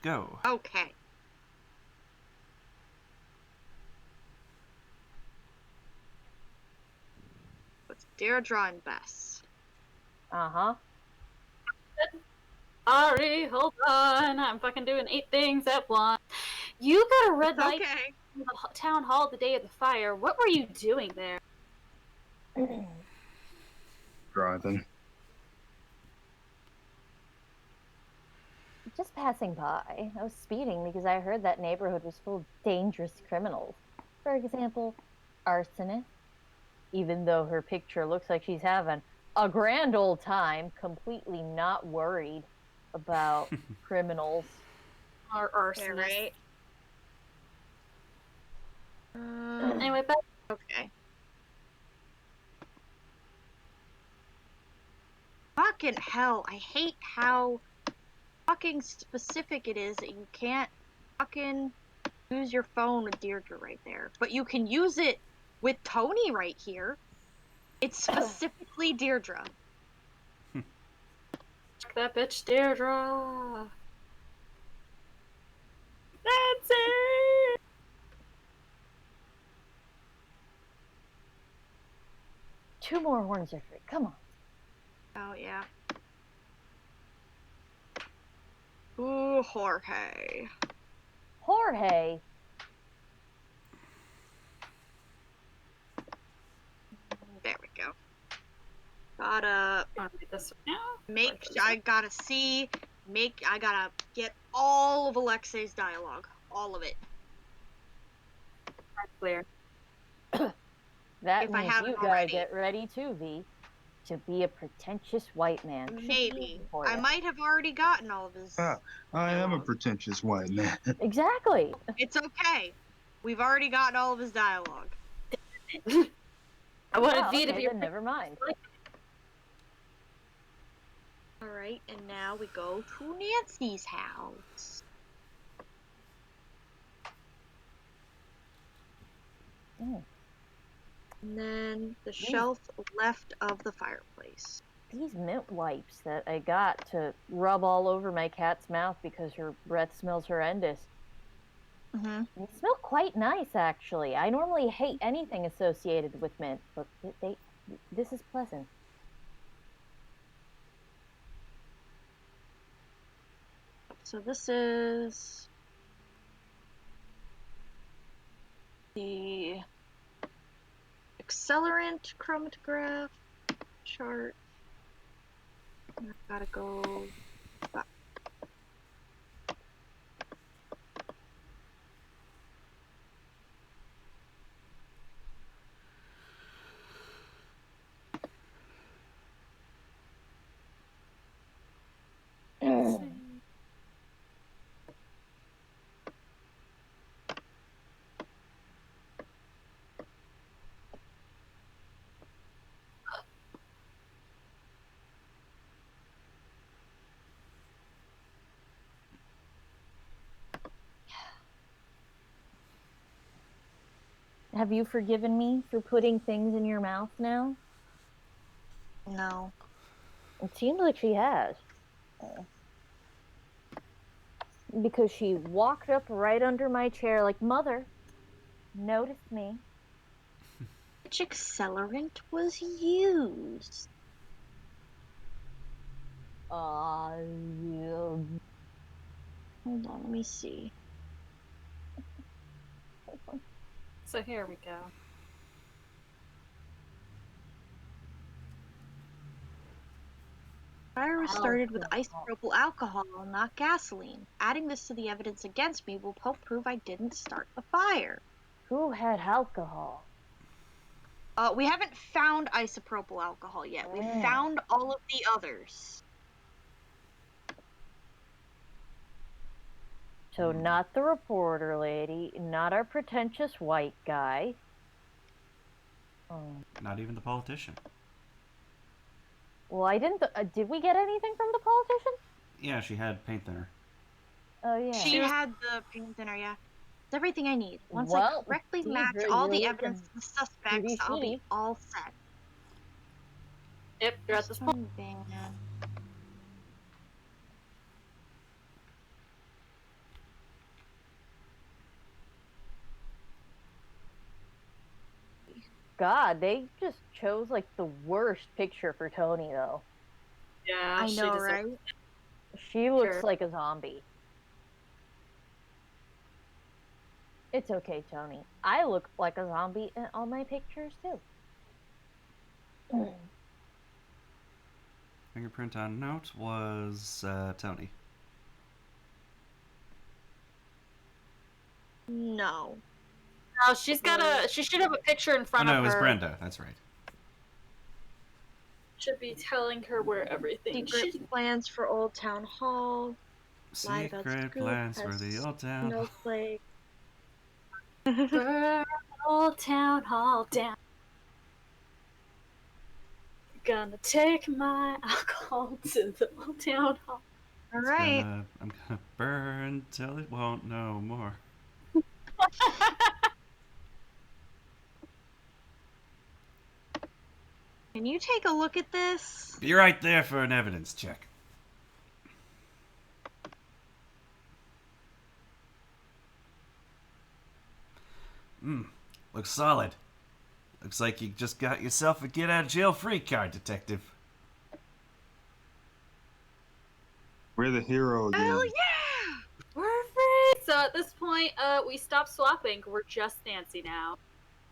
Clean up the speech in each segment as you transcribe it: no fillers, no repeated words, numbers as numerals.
go. Okay. It's Deirdre and Bess. Uh-huh. Sorry, hold on. I'm fucking doing 8 things at once. You got a red It's light okay. in the town hall the day of the fire. What were you doing there? Driving. Just passing by. I was speeding because I heard that neighborhood was full of dangerous criminals. For example, arsonist. Even though her picture looks like she's having a grand old time, completely not worried about criminals. Or arsonist. Yeah, right. Anyway, Beth. Okay. Fucking hell, I hate how fucking specific it is that you can't fucking use your phone with Deirdre right there. But you can use it with Tony right here. It's specifically Deirdre. That bitch Deirdre. That's it! Two more horns are free. Come on. Oh, yeah. Ooh, Jorge. Jorge. There we go. Gotta I'll read this now. I gotta get all of Alexei's dialogue. All of it. Clear. That If I means haven't you gotta already. get ready too, V. To be a pretentious white man. Should be Maybe. easy for I you. might have already gotten all of his. I am a pretentious white man. Exactly. It's okay. We've already gotten all of his dialogue. I wanted Oh, V to okay, be. then never mind. Alright, and now we go to Nancy's house. Mm. And then the shelf left of the fireplace. These mint wipes that I got to rub all over my cat's mouth because her breath smells horrendous. Mm-hmm. They smell quite nice, actually. I normally hate anything associated with mint, but this is pleasant. So this is the accelerant chromatograph chart. And I've gotta go back. Have you forgiven me for putting things in your mouth now? No. It seems like she has. Because she walked up right under my chair like, Mother, notice me. Which accelerant was used? Yeah. Hold on, let me see. So here we go. Fire was started with isopropyl alcohol, not gasoline. Adding this to the evidence against me will help prove I didn't start the fire. Who had alcohol? We haven't found isopropyl alcohol yet. We've found all of the others. So not the reporter lady, not our pretentious white guy. Not even the politician. Well, I didn't. Did we get anything from the politician? Yeah, she had paint thinner. Oh yeah. She had the paint thinner, yeah. It's everything I need. Once I correctly match all the evidence to the suspects, I'll be all set. Yep, you're at this point. God, they just chose like the worst picture for Tony though. Yeah, I she know, deserves- right? She looks Sure. like a zombie. It's okay, Tony. I look like a zombie in all my pictures too. Fingerprint on note was Tony. No. No, she's got a. She should have a picture in Oh front no, of it was her. Brenda. That's right. Should be telling her where everything Secret should. plans for Old Town Hall. Lied about Secret Scoop, plans for has the old town. Snowflake. Burn Old Town Hall down. Gonna take my alcohol to the Old Town Hall. All right. I'm gonna burn till it won't no more. Can you take a look at this? Be right there for an evidence check. Looks solid. Looks like you just got yourself a get out of jail free card, detective. We're the hero again. Hell yeah! Perfect. So at this point, we stop swapping. We're just Nancy now.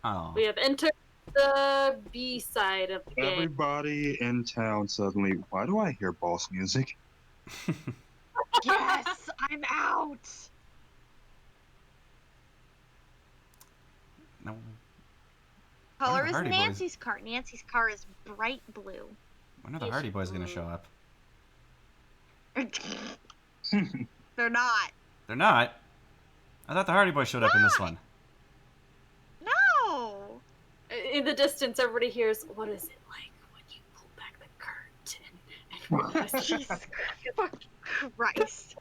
Oh. We have entered the B side of the game. Everybody in town suddenly, why do I hear boss music? Yes, I'm out. No. Color the is Hardy Boys? Nancy's car. Nancy's car is bright blue. When are the Yes, Hardy you Boys gonna do. show up? They're not. They're not. I thought the Hardy Boys showed up in this one. No. In the distance, everybody hears, "What is it like when you pull back the curtain?" And Jesus fucking Christ.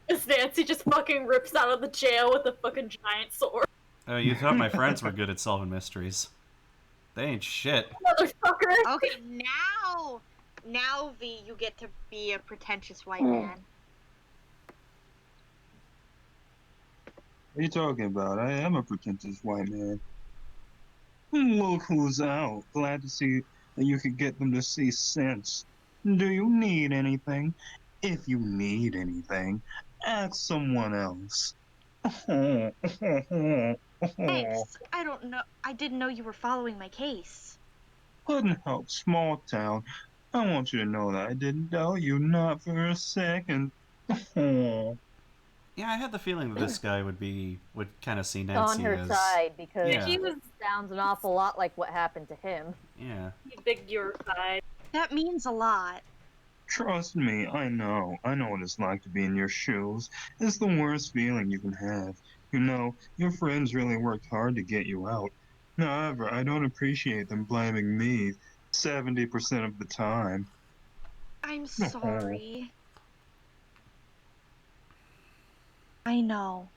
as Nancy just fucking rips out of the jail with a fucking giant sword. Oh, you thought my friends were good at solving mysteries. They ain't shit. Motherfucker! Okay, now V, you get to be a pretentious white man. What are you talking about? I am a pretentious white man. Look who's out. Glad to see that you could get them to see sense. Do you need anything? If you need anything, ask someone else. Thanks. I didn't know you were following my case. Couldn't help small town. I want you to know that I didn't doubt you, not for a second. Yeah, I had the feeling that this guy would kind of see Nancy On her as side because Yeah. He was sounds an awful lot like what happened to him. Yeah. big your side. That means a lot. Trust me, I know. I know what it's like to be in your shoes. It's the worst feeling you can have. You know, your friends really worked hard to get you out. However, I don't appreciate them blaming me 70% of the time. I'm sorry. I know.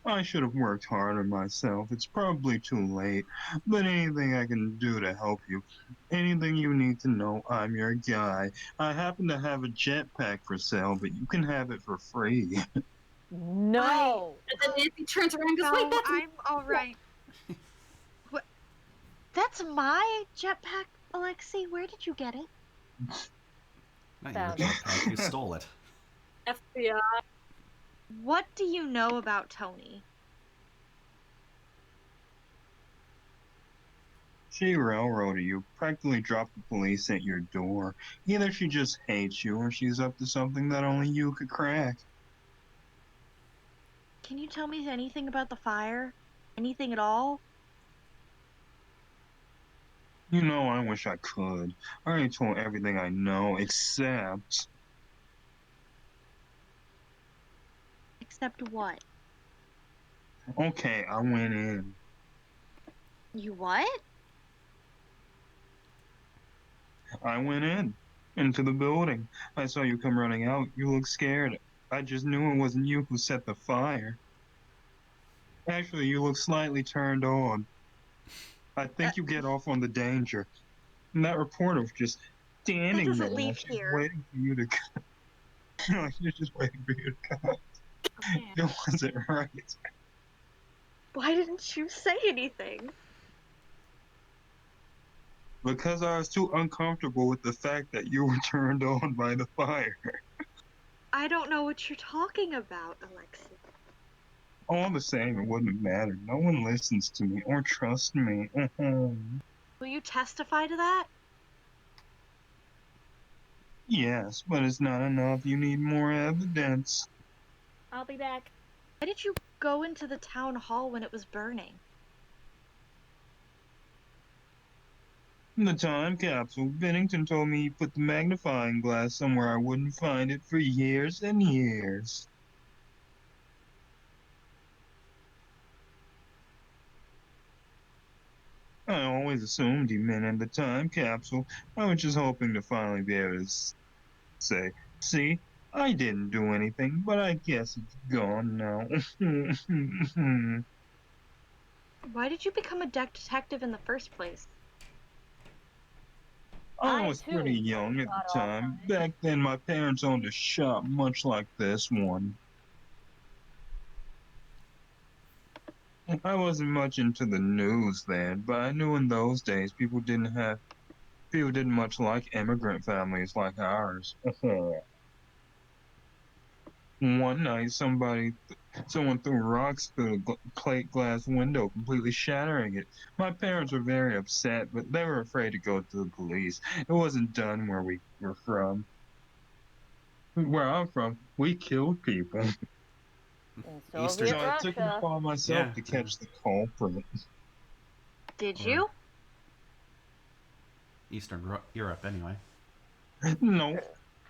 I should have worked harder myself. It's probably too late. But anything I can do to help you, anything you need to know, I'm your guy. I happen to have a jetpack for sale, but you can have it for free. No. And then Nancy turns around and goes, "Wait, No, that's I'm all right. What? That's my jetpack, Alexi. Where did you get it? Not Found your it. jetpack. You stole it. FBI." What do you know about Tony? She railroaded you, practically dropped the police at your door. Either she just hates you or she's up to something that only you could crack. Can you tell me anything about the fire? Anything at all? You know, I wish I could. I already told everything I know, except... Except what? Okay, I went in. You what? I went in. Into the building. I saw you come running out. You looked scared. I just knew it wasn't you who set the fire. Actually, you look slightly turned on. I think you get off on the danger. And that reporter was just standing doesn't there. leave She's here. waiting for you to come. No, she's just waiting for you to come. Man. It wasn't right. Why didn't you say anything? Because I was too uncomfortable with the fact that you were turned on by the fire. I don't know what you're talking about, Alexi. All the same, it wouldn't matter. No one listens to me or trusts me. Will you testify to that? Yes, but it's not enough. You need more evidence. I'll be back. Why did you go into the town hall when it was burning? The time capsule. Bennington told me he put the magnifying glass somewhere I wouldn't find it for years and years. I always assumed he meant in the time capsule. I was just hoping to finally be able to say, see, I didn't do anything, but I guess it's gone now. Why did you become a detective in the first place? I I was too pretty young at thought the all time. that. Back then, my parents owned a shop much like this one. I wasn't much into the news then, but I knew in those days people didn't much like immigrant families like ours. One night, someone threw rocks through a plate glass window, completely shattering it. My parents were very upset, but they were afraid to go to the police. It wasn't done where we were from. Where I'm from, we killed people. In Eastern. Soviet So I took it Russia. upon myself Yeah. to catch the culprit. Did Or you? Europe, anyway. Nope.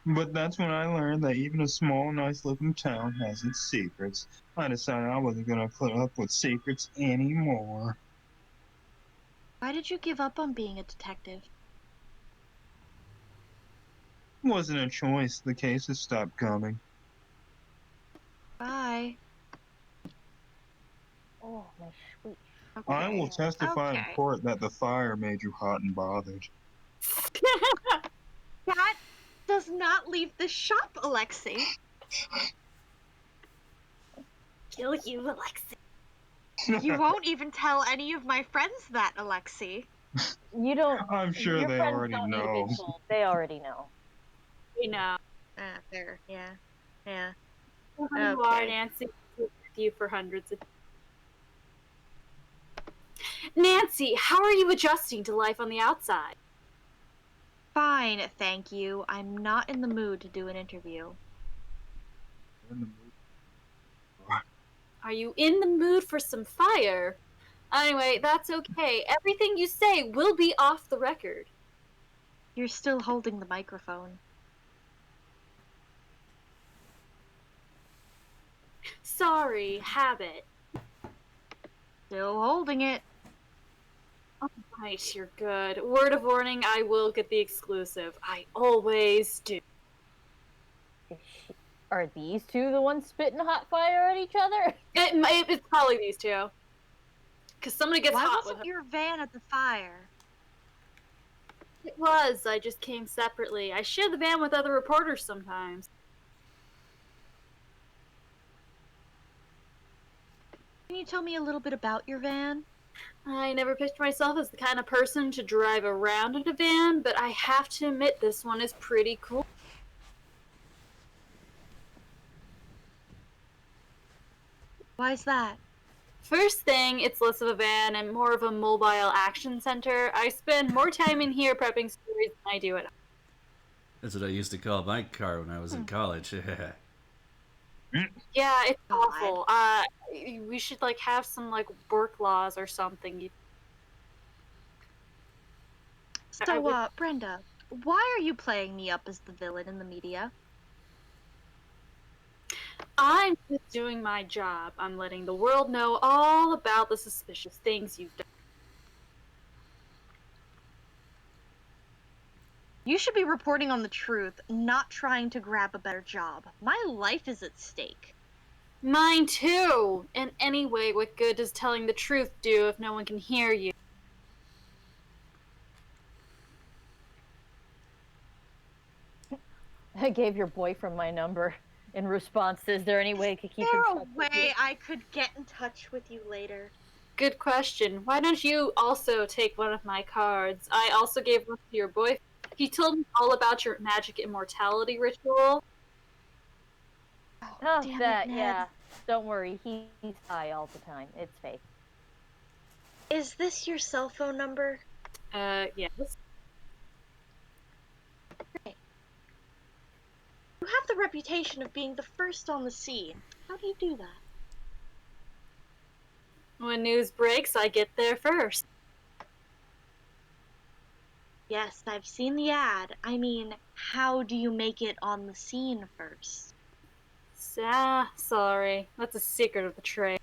But that's when I learned that even a small, nice-looking town has its secrets. I decided I wasn't gonna put up with secrets anymore. Why did you give up on being a detective? It wasn't a choice. The cases stopped coming. Bye. Oh, my sweet. I will Okay. testify in Okay. court that the fire made you hot and bothered. That does not leave the shop, Alexi. Kill you, Alexi. You won't even tell any of my friends that, Alexi. You don't. I'm sure Your they friends already don't need to know. be told. They already know. You know Ah, fair. Yeah. Yeah. who you are, Okay. Nancy. With you for hundreds of. Nancy, how are you adjusting to life on the outside? Fine, thank you. I'm not in the mood to do an interview. Are you in the mood for some fire? Anyway, that's okay. Everything you say will be off the record. You're still holding the microphone. Sorry, habit. Still holding it. Right, you're good. Word of warning, I will get the exclusive. I always do. Are these two the ones spitting hot fire at each other? It's probably these two. Because somebody gets Why hot with wasn't her. your van at the fire? It was. I just came separately. I share the van with other reporters sometimes. Can you tell me a little bit about your van? I never pictured myself as the kind of person to drive around in a van, but I have to admit this one is pretty cool. Why's that? First thing, it's less of a van and more of a mobile action center. I spend more time in here prepping stories than I do at home. That's what I used to call my car when I was in college. Yeah, it's God. awful. We should like have some like work laws or something. I So, would- Brenda, why are you playing me up as the villain in the media? I'm just doing my job. I'm letting the world know all about the suspicious things you've done. You should be reporting on the truth, not trying to grab a better job. My life is at stake. Mine too! And anyway, what good does telling the truth do if no one can hear you? I gave your boyfriend my number. in response to, is there any way I could keep Is in there a touch with you? way I could get in touch with you later? Good question. Why don't you also take one of my cards? I also gave one to your boyfriend. He told me all about your magic immortality ritual. Oh, Damn that, it, Ned. yeah. Don't worry, he's high all the time. It's fake. Is this your cell phone number? Yes. You have the reputation of being the first on the scene. How do you do that? When news breaks, I get there first. Yes, I've seen the ad. I mean, how do you make it on the scene first? Sorry. That's a secret of the trade.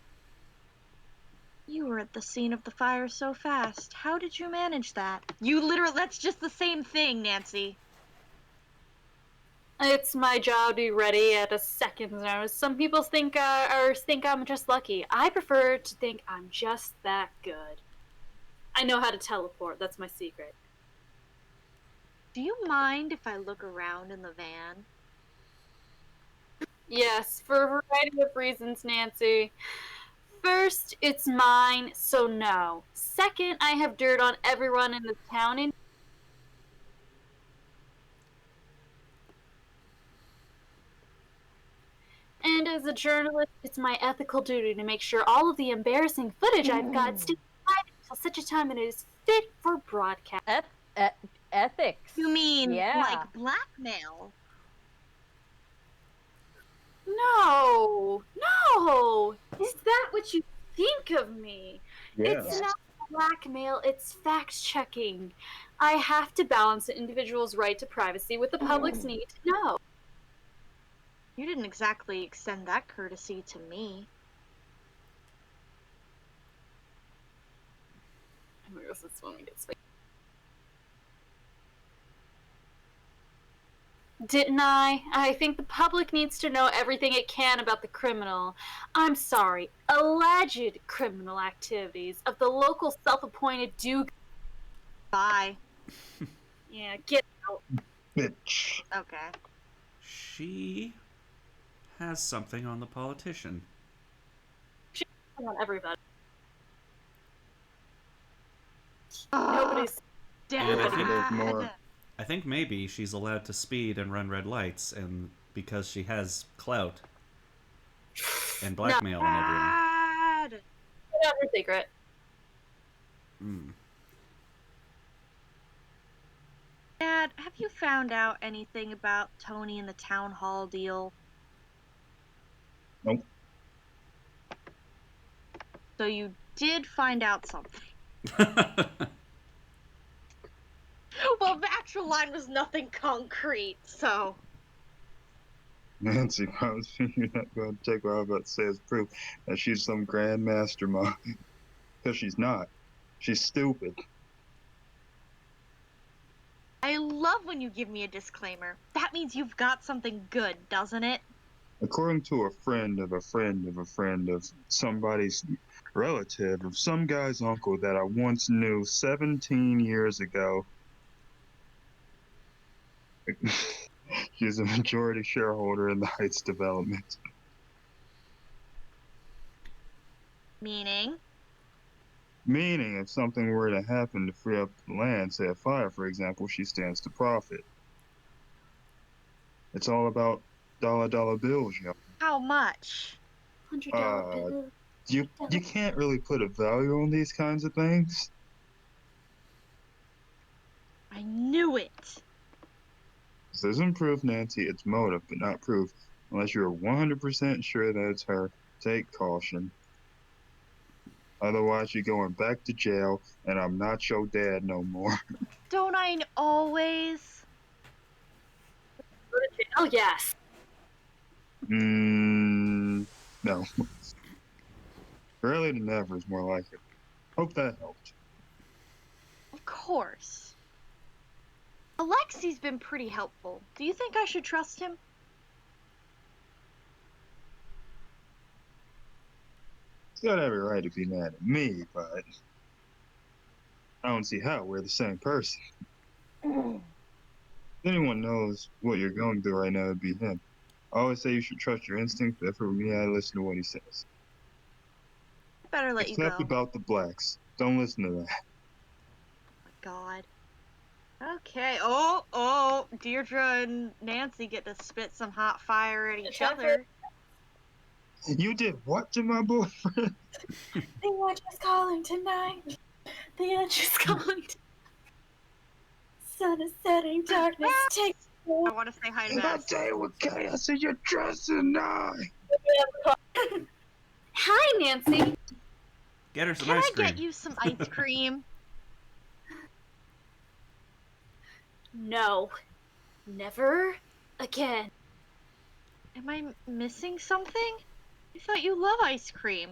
You were at the scene of the fire so fast. How did you manage that? That's just the same thing, Nancy. It's my job to be ready at a second's notice. Some people think I'm just lucky. I prefer to think I'm just that good. I know how to teleport. That's my secret. Do you mind if I look around in the van? Yes, for a variety of reasons, Nancy. First, it's mine, so no. Second, I have dirt on everyone in the town, and as a journalist, it's my ethical duty to make sure all of the embarrassing footage I've got stays private until such a time it is fit for broadcast. Ethics. You mean Yeah. like blackmail? No, no. Is that what you think of me? It's Yes. not blackmail, it's fact checking. I have to balance an individual's right to privacy with the public's need to know. You didn't exactly extend that courtesy to me. I guess that's when we get spicy. Didn't I? I think the public needs to know everything it can about the criminal. I'm sorry, alleged criminal activities of the local self-appointed Duke. Bye. Yeah, get out. Bitch. Okay. She has something on the politician. I want everybody. Ugh, Nobody's. And I think- There's more. I think maybe she's allowed to speed and run red lights, and because she has clout and blackmail and everything. Dad! Get out her secret. Dad, have you found out anything about Tony and the town hall deal? Nope. So you did find out something. Well, the actual line was nothing concrete, so. Nancy, if I was you're not going to take what I'm about to say as proof that she's some grand mastermind. Because she's not. She's stupid. I love when you give me a disclaimer. That means you've got something good, doesn't it? According to a friend of a friend of a friend of somebody's relative of some guy's uncle that I once knew 17 years ago, she's a majority shareholder in the Heights development. Meaning? Meaning, if something were to happen to free up the land, say a fire, for example, she stands to profit. It's all about dollar bills, yo. How much? $100 bill. You can't really put a value on these kinds of things. I knew it! This isn't proof, Nancy. It's motive, but not proof. Unless you're 100% sure that it's her, take caution. Otherwise, you're going back to jail, and I'm not your dad no more. Don't I always? Oh, yes. No. Rarely to never is more like it. Hope that helped. Of course. Alexi's been pretty helpful. Do you think I should trust him? He's got every right to be mad at me, but I don't see how we're the same person. If anyone knows what you're going through right now, it'd be him. I always say you should trust your instinct, but for me, I listen to what he says. Better let you Except go. about the blacks. Don't listen to that. Oh my God. Okay. Oh, Deirdre and Nancy get to spit some hot fire at each Time for- other. You did what to my boyfriend? The edge is calling tonight. The edge is calling. Sun is setting, darkness takes. I want to say hi to I'll Beth. tell you what chaos in your dressing tonight. Hi, Nancy. Get her some Can ice I cream. get you some ice cream? No, never again. Am I missing something? I thought you love ice cream.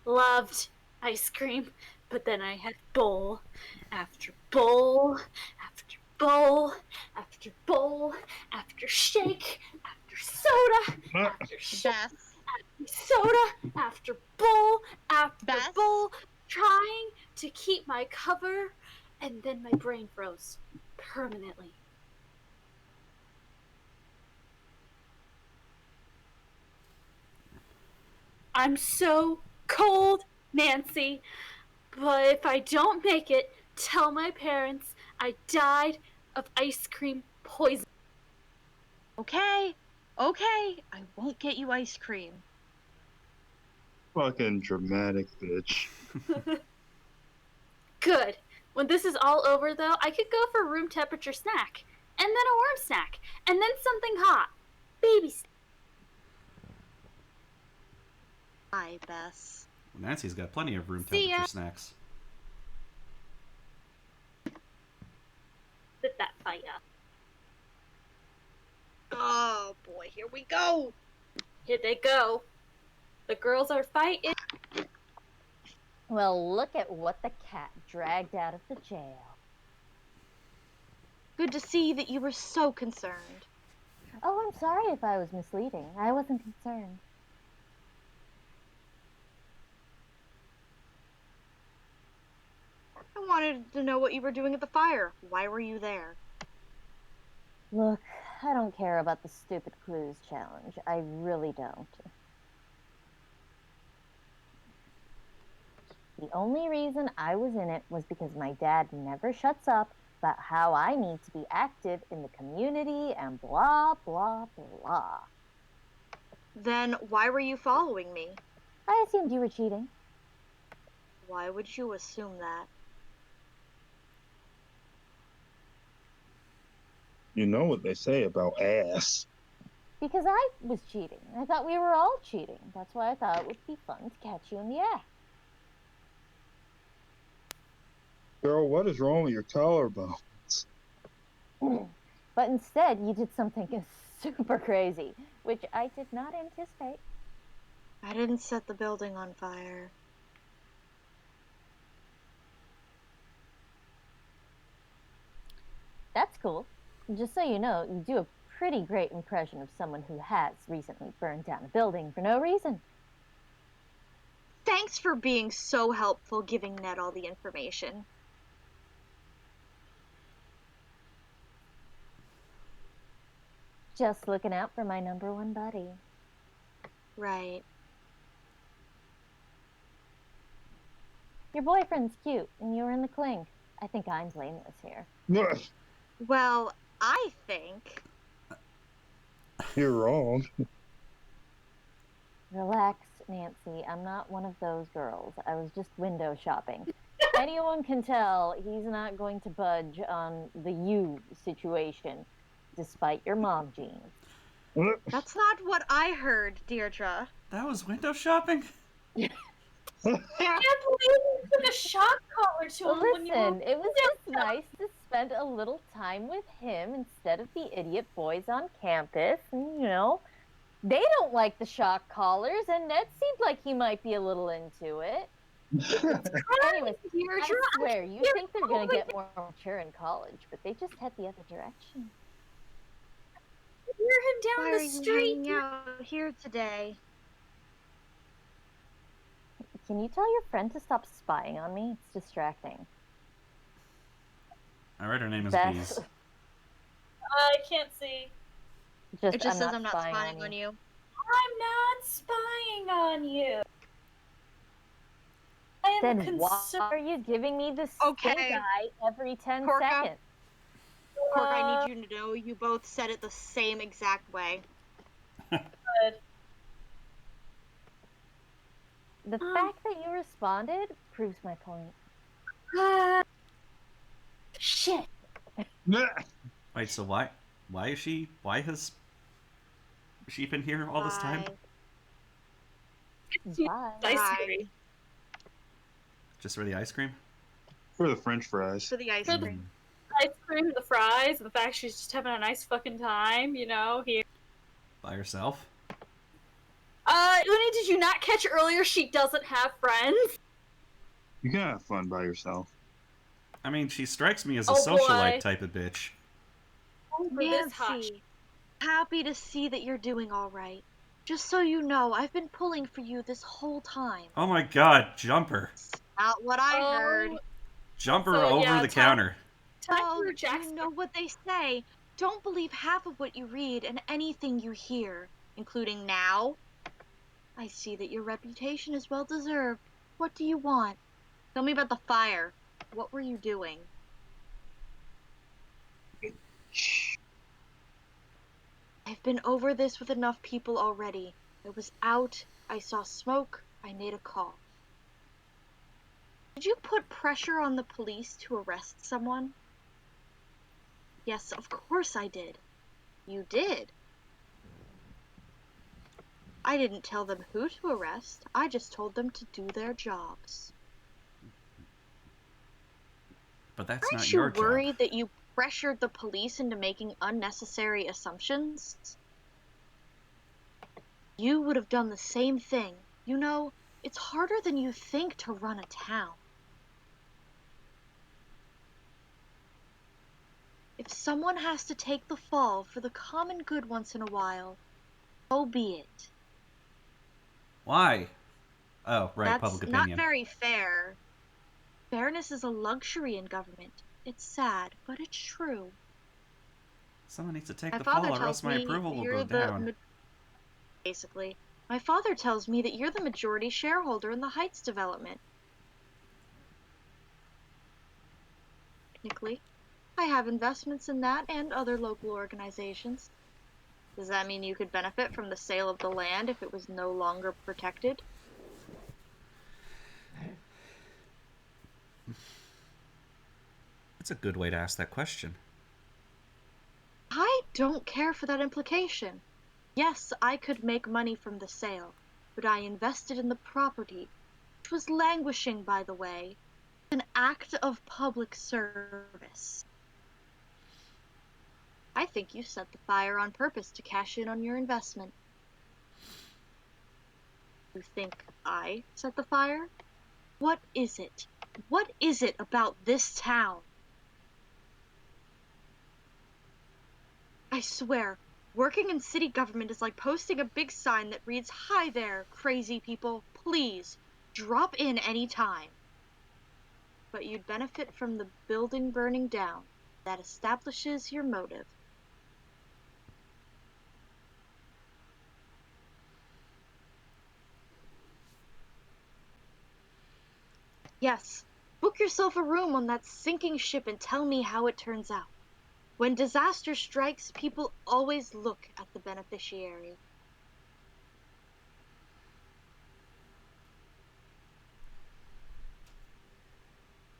Loved ice cream, but then I had bowl after bowl after bowl after bowl after shake after soda after shake Beth. after soda after bowl after Beth? bowl, trying to keep my cover, and then my brain froze permanently. I'm so cold, Nancy. But if I don't make it, tell my parents I died of ice cream poisoning. Okay. I won't get you ice cream. Fucking dramatic bitch. Good. When this is all over, though, I could go for room temperature snack, and then a warm snack, and then something hot. Baby snack. Bye, Bess. Nancy's got plenty of room See ya. temperature snacks. With that fire. Oh boy, here we go. Here they go. The girls are fighting. Well, look at what the cat dragged out of the jail. Good to see that you were so concerned. Oh, I'm sorry if I was misleading. I wasn't concerned. I wanted to know what you were doing at the fire. Why were you there? Look, I don't care about the stupid clues challenge. I really don't. The only reason I was in it was because my dad never shuts up about how I need to be active in the community and blah, blah, blah. Then why were you following me? I assumed you were cheating. Why would you assume that? You know what they say about ass. Because I was cheating. I thought we were all cheating. That's why I thought it would be fun to catch you in the act. Girl, what is wrong with your collarbones? But instead, you did something super crazy, which I did not anticipate. I didn't set the building on fire. That's cool. Just so you know, you do a pretty great impression of someone who has recently burned down a building for no reason. Thanks for being so helpful giving Ned all the information. Just looking out for my number one buddy. Right. Your boyfriend's cute, and you were in the clink. I think I'm blameless here. Well, I think... You're wrong. Relax, Nancy. I'm not one of those girls. I was just window shopping. Anyone can tell he's not going to budge on the you situation, despite your mom genes. That's not what I heard, Deirdre. That was window shopping? I can't believe you took a shock collar to him when you were... Listen, it was just nice to spend a little time with him instead of the idiot boys on campus. And, you know, they don't like the shock collars, and Ned seemed like he might be a little into it. Anyways, I swear, you think they're going to get more mature in college, but they just head the other direction. Hear him down Why the are you street. hanging out here today? Can you tell your friend to stop spying on me? It's distracting. Alright, her name is Beth. Bees. I can't see. Just, It just says not I'm not spying on you. I'm not spying on you. I am Then why are you giving me the stink Okay. eye every 10 Korka? seconds? Cork, I need you to know you both said it the same exact way. Good. The fact that you responded proves my point. Shit. Wait, so why has she been here all this time? Bye. Ice Bye. cream. Just for the ice cream? For the French fries. For the ice For the- cream. Ice cream, the fries, and the fact she's just having a nice fucking time, you know, here. By herself? Uni, did you not catch earlier she doesn't have friends? You can have fun by yourself. I mean, she strikes me as a Oh, socialite boy. type of bitch. For this hot Nancy, happy to see that you're doing all right. Just so you know, I've been pulling for you this whole time. Oh my god, Jumper. Not what I heard. Jumper So, over yeah, the time- counter. time Well, for you Jackson. know what they say. Don't believe half of what you read and anything you hear, including now. I see that your reputation is well deserved. What do you want? Tell me about the fire. What were you doing? I've been over this with enough people already. I was out, I saw smoke, I made a call. Did you put pressure on the police to arrest someone? Yes, of course I did. You did. I didn't tell them who to arrest. I just told them to do their jobs. But that's Aren't not you your job. worried that you pressured the police into making unnecessary assumptions? You would have done the same thing. You know, it's harder than you think to run a town. If someone has to take the fall for the common good once in a while, so be it. Why? Oh, right, That's public not opinion. very fair. Fairness is a luxury in government. It's sad, but it's true. Someone needs to take My the father fall or tells else my me approval will you're go down. basically, my father tells me that you're the majority shareholder in the Heights development. Technically, I have investments in that and other local organizations. Does that mean you could benefit from the sale of the land if it was no longer protected? That's a good way to ask that question. I don't care for that implication. Yes, I could make money from the sale, but I invested in the property, which was languishing, by the way, an act of public service. I think you set the fire on purpose to cash in on your investment. You think I set the fire? What is it? What is it about this town? I swear, working in city government is like posting a big sign that reads, "Hi there, crazy people, please, drop in any time." But you'd benefit from the building burning down. That establishes your motive. Yes, book yourself a room on that sinking ship and tell me how it turns out. When disaster strikes, people always look at the beneficiary.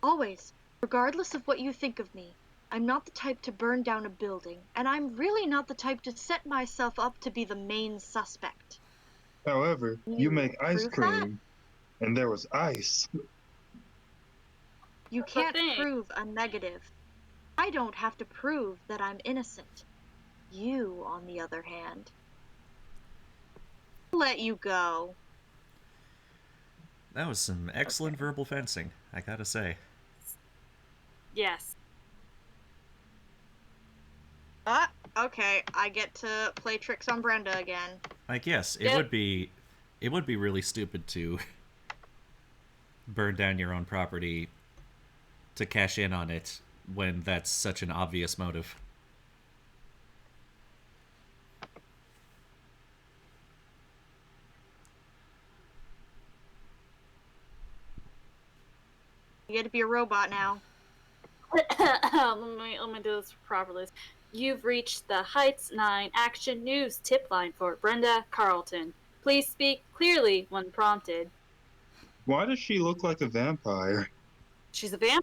Always, regardless of what you think of me. I'm not the type to burn down a building, and I'm really not the type to set myself up to be the main suspect. However, you make ice prove that? cream, and there was ice. You That's the can't thing. prove a negative. I don't have to prove that I'm innocent. You, on the other hand, I'll let you go. That was some excellent verbal fencing, I gotta say. Yes. Okay, I get to play tricks on Brenda again. Like, yes, it Yep. would be really stupid to burn down your own property to cash in on it when that's such an obvious motive. You had to be a robot now. let me do this properly. You've reached the Heights 9 Action News tip line for Brenda Carlton. Please speak clearly when prompted. Why does she look like a vampire? She's a vampire.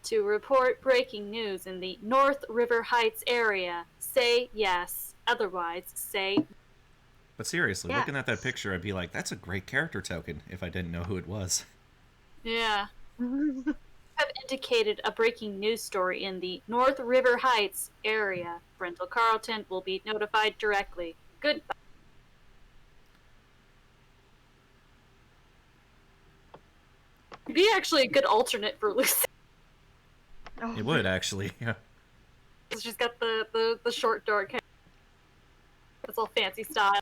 To report breaking news in the North River Heights area, say yes. Otherwise, say. But seriously, Yes. looking at that picture, I'd be like, that's a great character token if I didn't know who it was. Yeah. Have indicated a breaking news story in the North River Heights area. Brenda Carlton will be notified directly. Goodbye. Be actually a good alternate for Lucy. Oh, It would, actually. Yeah. She's got the short dark hair. It's all fancy style.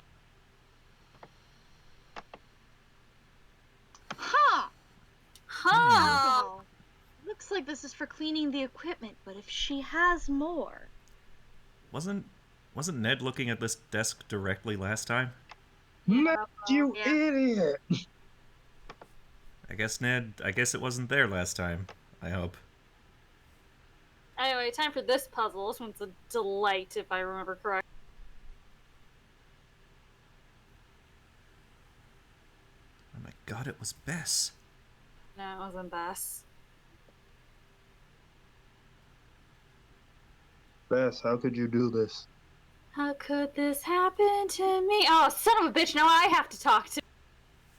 Huh! Huh. Alcohol. Looks like this is for cleaning the equipment, but if she has more... Wasn't Ned looking at this desk directly last time? Ned, you yeah. idiot! I guess it wasn't there last time. I hope. Anyway, time for this puzzle. This one's a delight, if I remember correctly. Oh my god, it was Bess. No, it wasn't Bess. Bess, how could you do this? How could this happen to me? Oh, son of a bitch, now I have to talk to.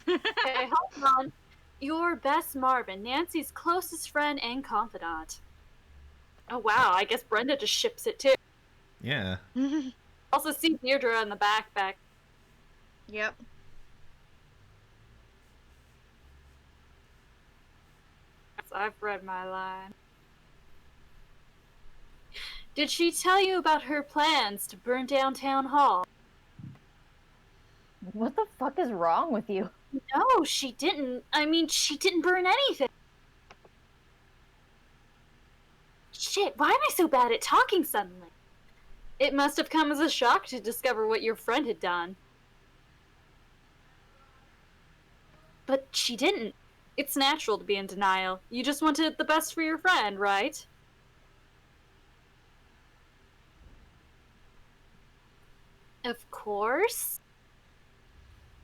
Okay, hold on. Your Bess Marvin, Nancy's closest friend and confidant. Oh wow, I guess Brenda just ships it too. Yeah. Also see Deirdre in the backpack. Yep. I've read my line. Did she tell you about her plans to burn down Town Hall? What the fuck is wrong with you? No, she didn't. I mean, she didn't burn anything. Shit, why am I so bad at talking suddenly? It must have come as a shock to discover what your friend had done. But she didn't. It's natural to be in denial. You just wanted the best for your friend, right? Of course.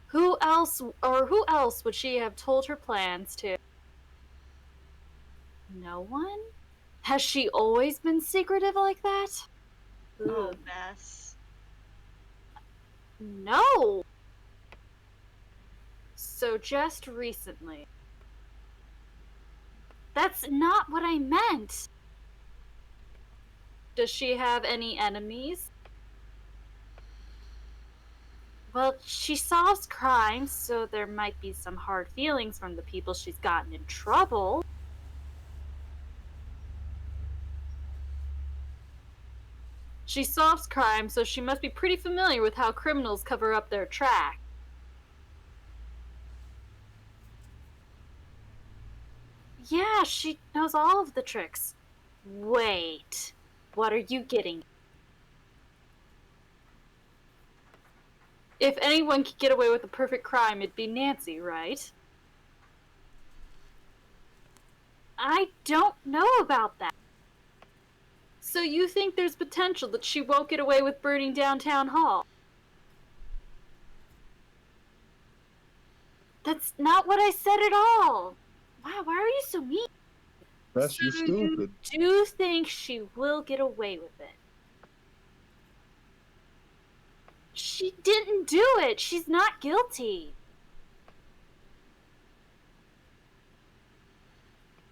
Who else would she have told her plans to? No one? Has she always been secretive like that? Oh, Ugh. Bess. No! So just recently. That's not what I meant! Does she have any enemies? Well, she solves crimes, so there might be some hard feelings from the people she's gotten in trouble. She solves crimes, so she must be pretty familiar with how criminals cover up their tracks. Yeah, she knows all of the tricks. Wait, what are you getting? If anyone could get away with a perfect crime, it'd be Nancy, right? I don't know about that. So you think there's potential that she won't get away with burning down Town Hall? That's not what I said at all. Wow, why are you so mean? Bess, you So stupid. you do think she will get away with it? She didn't do it. She's not guilty.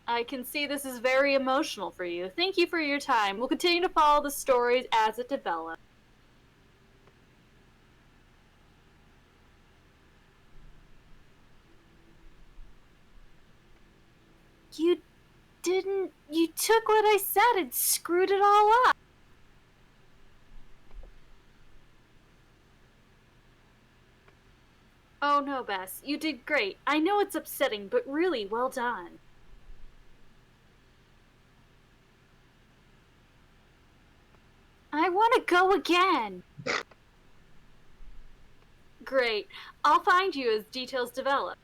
I can see this is very emotional for you. Thank you for your time. We'll continue to follow the stories as it develops. You took what I said and screwed it all up. Oh no, Bess, you did great. I know it's upsetting, but really well done. I want to go again. Great. I'll find you as details develop.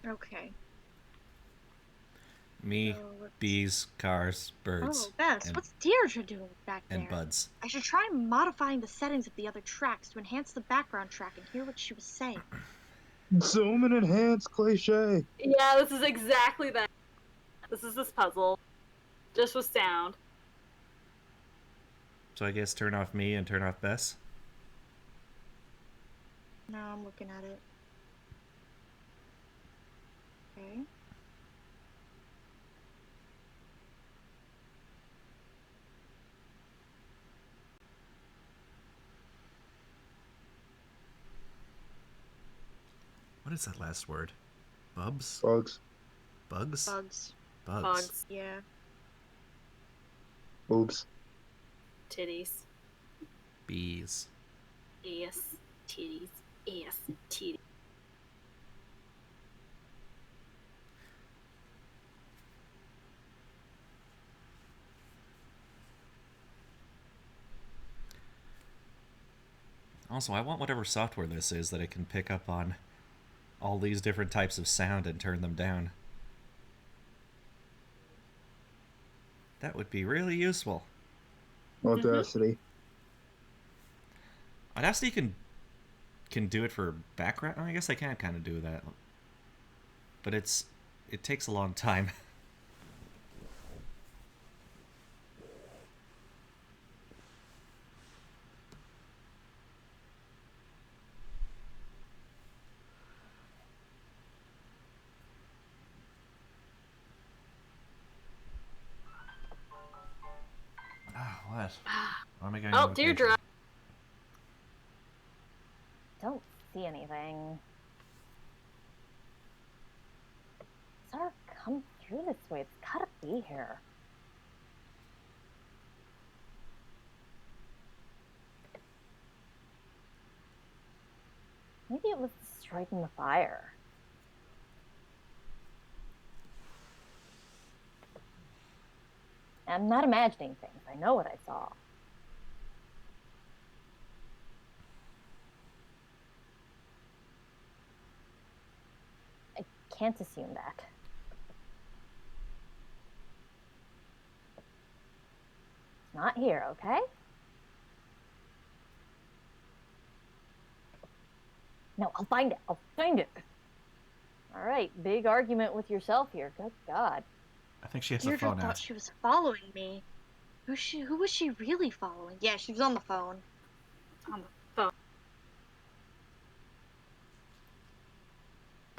Okay. Me, So let's- bees, cars, birds, Oh, Bess, and, what's Deirdre doing back and there? buds. I should try modifying the settings of the other tracks to enhance the background track and hear what she was saying. Zoom and enhance cliche. Yeah, this is exactly that. This is this puzzle. Just with sound. So I guess turn off me and turn off Bess. Now I'm looking at it. Okay. What is that last word? Bubs? Bugs. Bugs? Bugs. Bugs. Bugs. Yeah. Boobs. Titties. Bees. Yes. Titties. Yes. Titties. Also, I want whatever software this is that it can pick up on all these different types of sound and turn them down. That would be really useful. Audacity. Audacity can do it for background. I guess I can kind of do that, but it takes a long time. What? What am I going? Oh, Deirdre. Don't see anything. It's not come through this way. It's gotta be here. Maybe it was destroyed in the fire. I'm not imagining things. I know what I saw. I can't assume that. It's not here, okay? No, I'll find it. I'll find it. All right, big argument with yourself here. Good God. I think she has a Deirdre phone thought out. she was following me. Who was she really following? Yeah, she was on the phone. On the phone.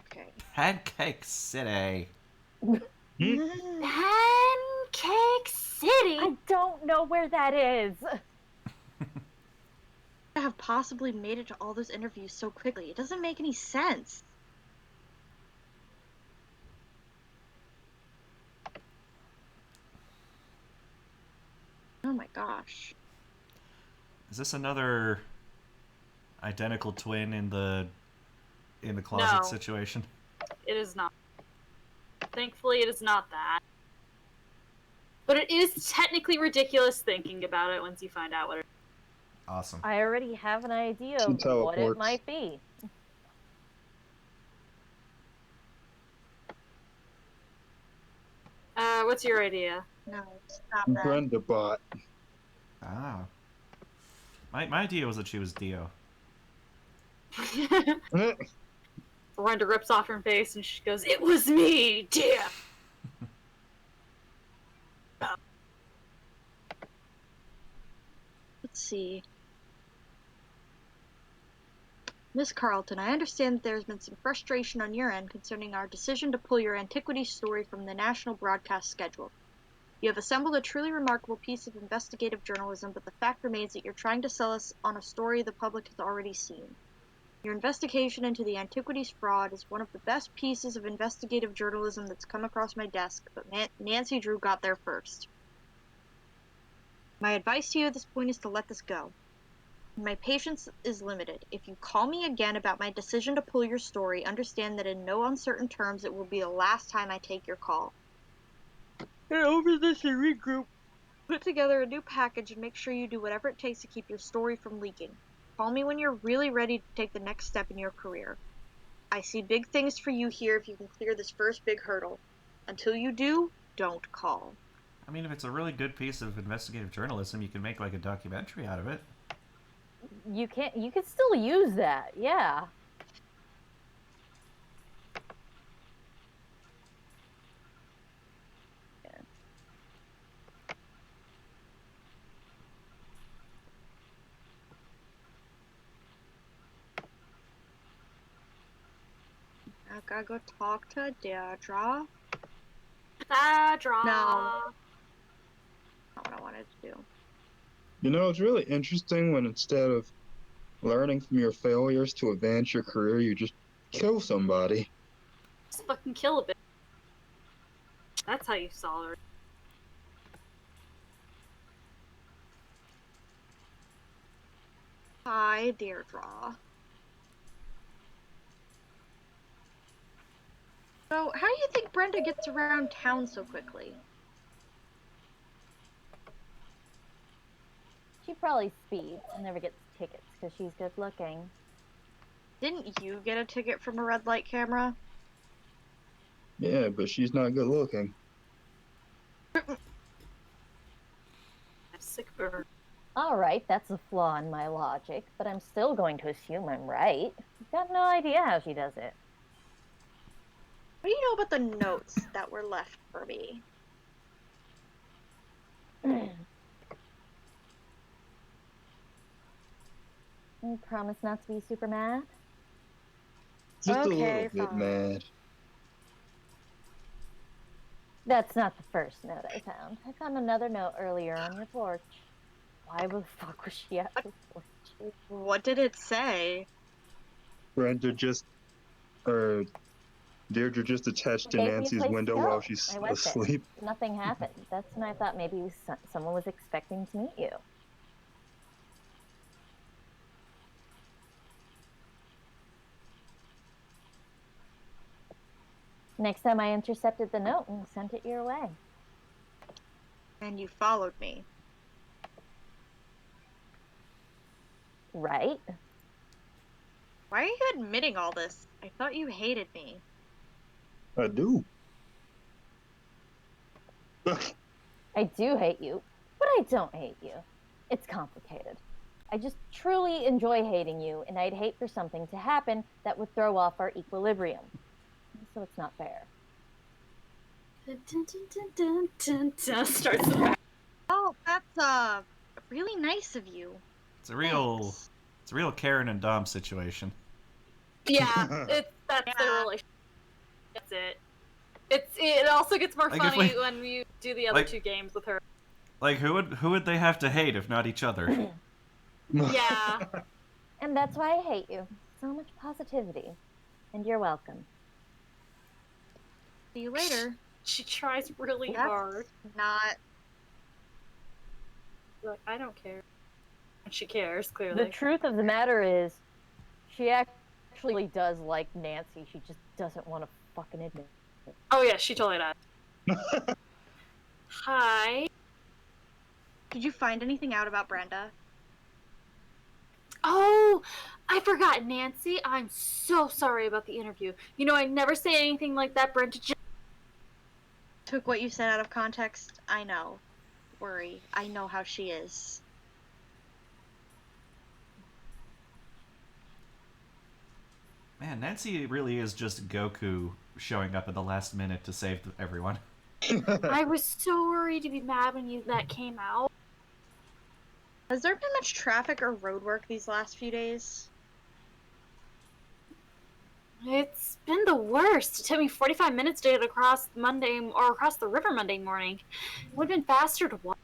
Okay. Pancake City. Pancake City. I don't know where that is. Have possibly made it to all those interviews so quickly. It doesn't make any sense. Oh my gosh. Is this another identical twin in the closet No. situation? It is not. Thankfully, it is not that. But it is technically ridiculous thinking about it once you find out what it is. Awesome. I already have an idea She of what it teleports. might be. What's your idea? No, stop that. Brenda bot. Ah. My idea was that she was Dio. Brenda rips off her face and she goes, "It was me, dear." Let's see. Miss Carlton, I understand that there has been some frustration on your end concerning our decision to pull your antiquity story from the national broadcast schedule. You have assembled a truly remarkable piece of investigative journalism, but the fact remains that you're trying to sell us on a story the public has already seen. Your investigation into the antiquities fraud is one of the best pieces of investigative journalism that's come across my desk, but Nancy Drew got there first. My advice to you at this point is to let this go. My patience is limited. If you call me again about my decision to pull your story, understand that in no uncertain terms it will be the last time I take your call. And over this and regroup. Put together a new package and make sure you do whatever it takes to keep your story from leaking. Call me when you're really ready to take the next step in your career. I see big things for you here if you can clear this first big hurdle. Until you do, don't call. I mean, if it's a really good piece of investigative journalism, you can make like a documentary out of it. You can't. You can still use that. Yeah. I gotta go talk to Deirdre. Draw. No. Not what I wanted to do. You know, it's really interesting when instead of learning from your failures to advance your career, you just kill somebody. Just fucking kill a bit. That's how you solve it. Hi, Deirdre. So, how do you think Brenda gets around town so quickly? She probably speeds and never gets tickets because she's good looking. Didn't you get a ticket from a red light camera? Yeah, but she's not good looking. Sick bird. All right, that's a flaw in my logic, but I'm still going to assume I'm right. I've got no idea how she does it. What do you know about the notes that were left for me? You promise not to be super mad? Just Okay, a little bit fine. mad. That's not the first note I found. I found another note earlier on your porch. Why the fuck was she at your porch? What did it say? Deirdre just attached to Gave me a Nancy's place to window go. while she's I went there. asleep. Nothing happened. That's when I thought maybe someone was expecting to meet you. Next time I intercepted the note and sent it your way. And you followed me. Right? Why are you admitting all this? I thought you hated me. I do. I do hate you, but I don't hate you. It's complicated. I just truly enjoy hating you, and I'd hate for something to happen that would throw off our equilibrium. So it's not fair. Dun, dun, dun, dun, dun, dun. Starts the back. Oh, that's really nice of you. It's a real, Thanks. it's a real Karen and Dom situation. Yeah, that's Yeah. their relationship. That's it. It also gets more Like, if funny we- when you do the other like- two games with her. Like, who would they have to hate if not each other? Yeah. And that's why I hate you. So much positivity. And you're welcome. See you later. She tries really That's hard. not. Look, I don't care. And she cares, The clearly. truth of the matter is, she actually does like Nancy. She just doesn't want to fucking admit it. Oh yeah, she totally does. Hi. Did you find anything out about Brenda? Oh, I forgot, Nancy. I'm so sorry about the interview. You know, I never say anything like that, Brenda. Took what you said out of context. I know. Worry. I know how she is. Man, Nancy really is just Goku showing up at the last minute to save everyone. I was so worried to be mad when that came out. Has there been much traffic or road work these last few days? It's been the worst. It took me 45 minutes to get across across the river Monday morning. It would have been faster to walk.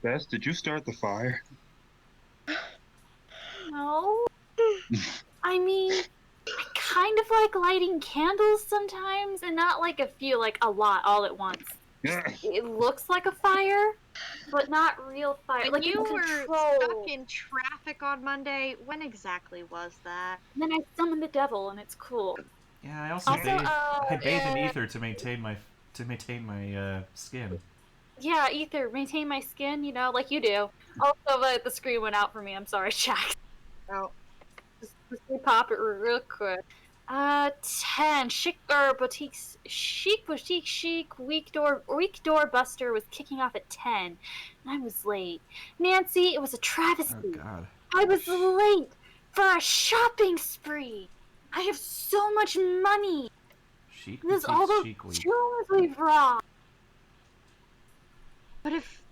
Bess, did you start the fire? No. I mean, I kind of like lighting candles sometimes, and not like a few, like a lot all at once. It looks like a fire, but not real fire. When Like you in were control. stuck in traffic on Monday, when exactly was that? And then I summon the devil, and it's cool. Yeah, I also, Also, bathe in yeah. ether to maintain my skin. Yeah, ether, maintain my skin, you know, like you do. Also, the screen went out for me. I'm sorry, Jack. Oh. Just pop it real quick. 10. Chic or boutiques, chic boutique chic week door buster was kicking off at 10, and I was late. Nancy, it was a Oh travesty. God. I was late for a shopping spree. I have so much money. Chic There's all boutique those chic week. jewels we've robbed. But if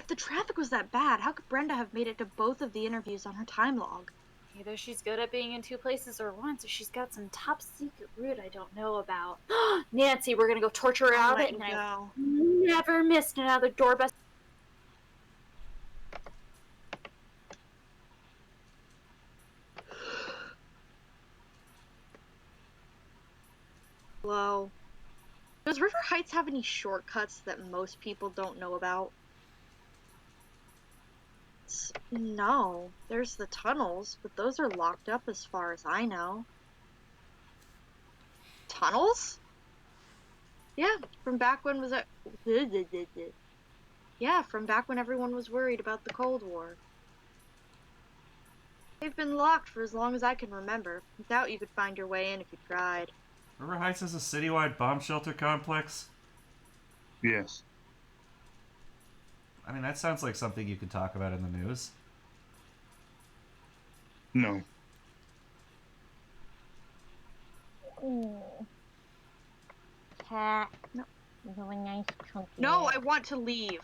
the traffic was that bad, how could Brenda have made it to both of the interviews on her time log? Either she's good at being in two places or once, or she's got some top secret route I don't know about. Nancy, we're gonna go torture her I'll out of let it, you and I go. never missed another doorbell. Hello. Does River Heights have any shortcuts that most people don't know about? No. There's the tunnels, but those are locked up as far as I know. Tunnels? Yeah, from back when was it? Yeah, from back when everyone was worried about the Cold War. They've been locked for as long as I can remember. I doubt you could find your way in if you tried. River Heights is a citywide bomb shelter complex. Yes. I mean, that sounds like something you could talk about in the news. No. Ooh. Cat. No. You have a nice chunky No, neck. I want to leave.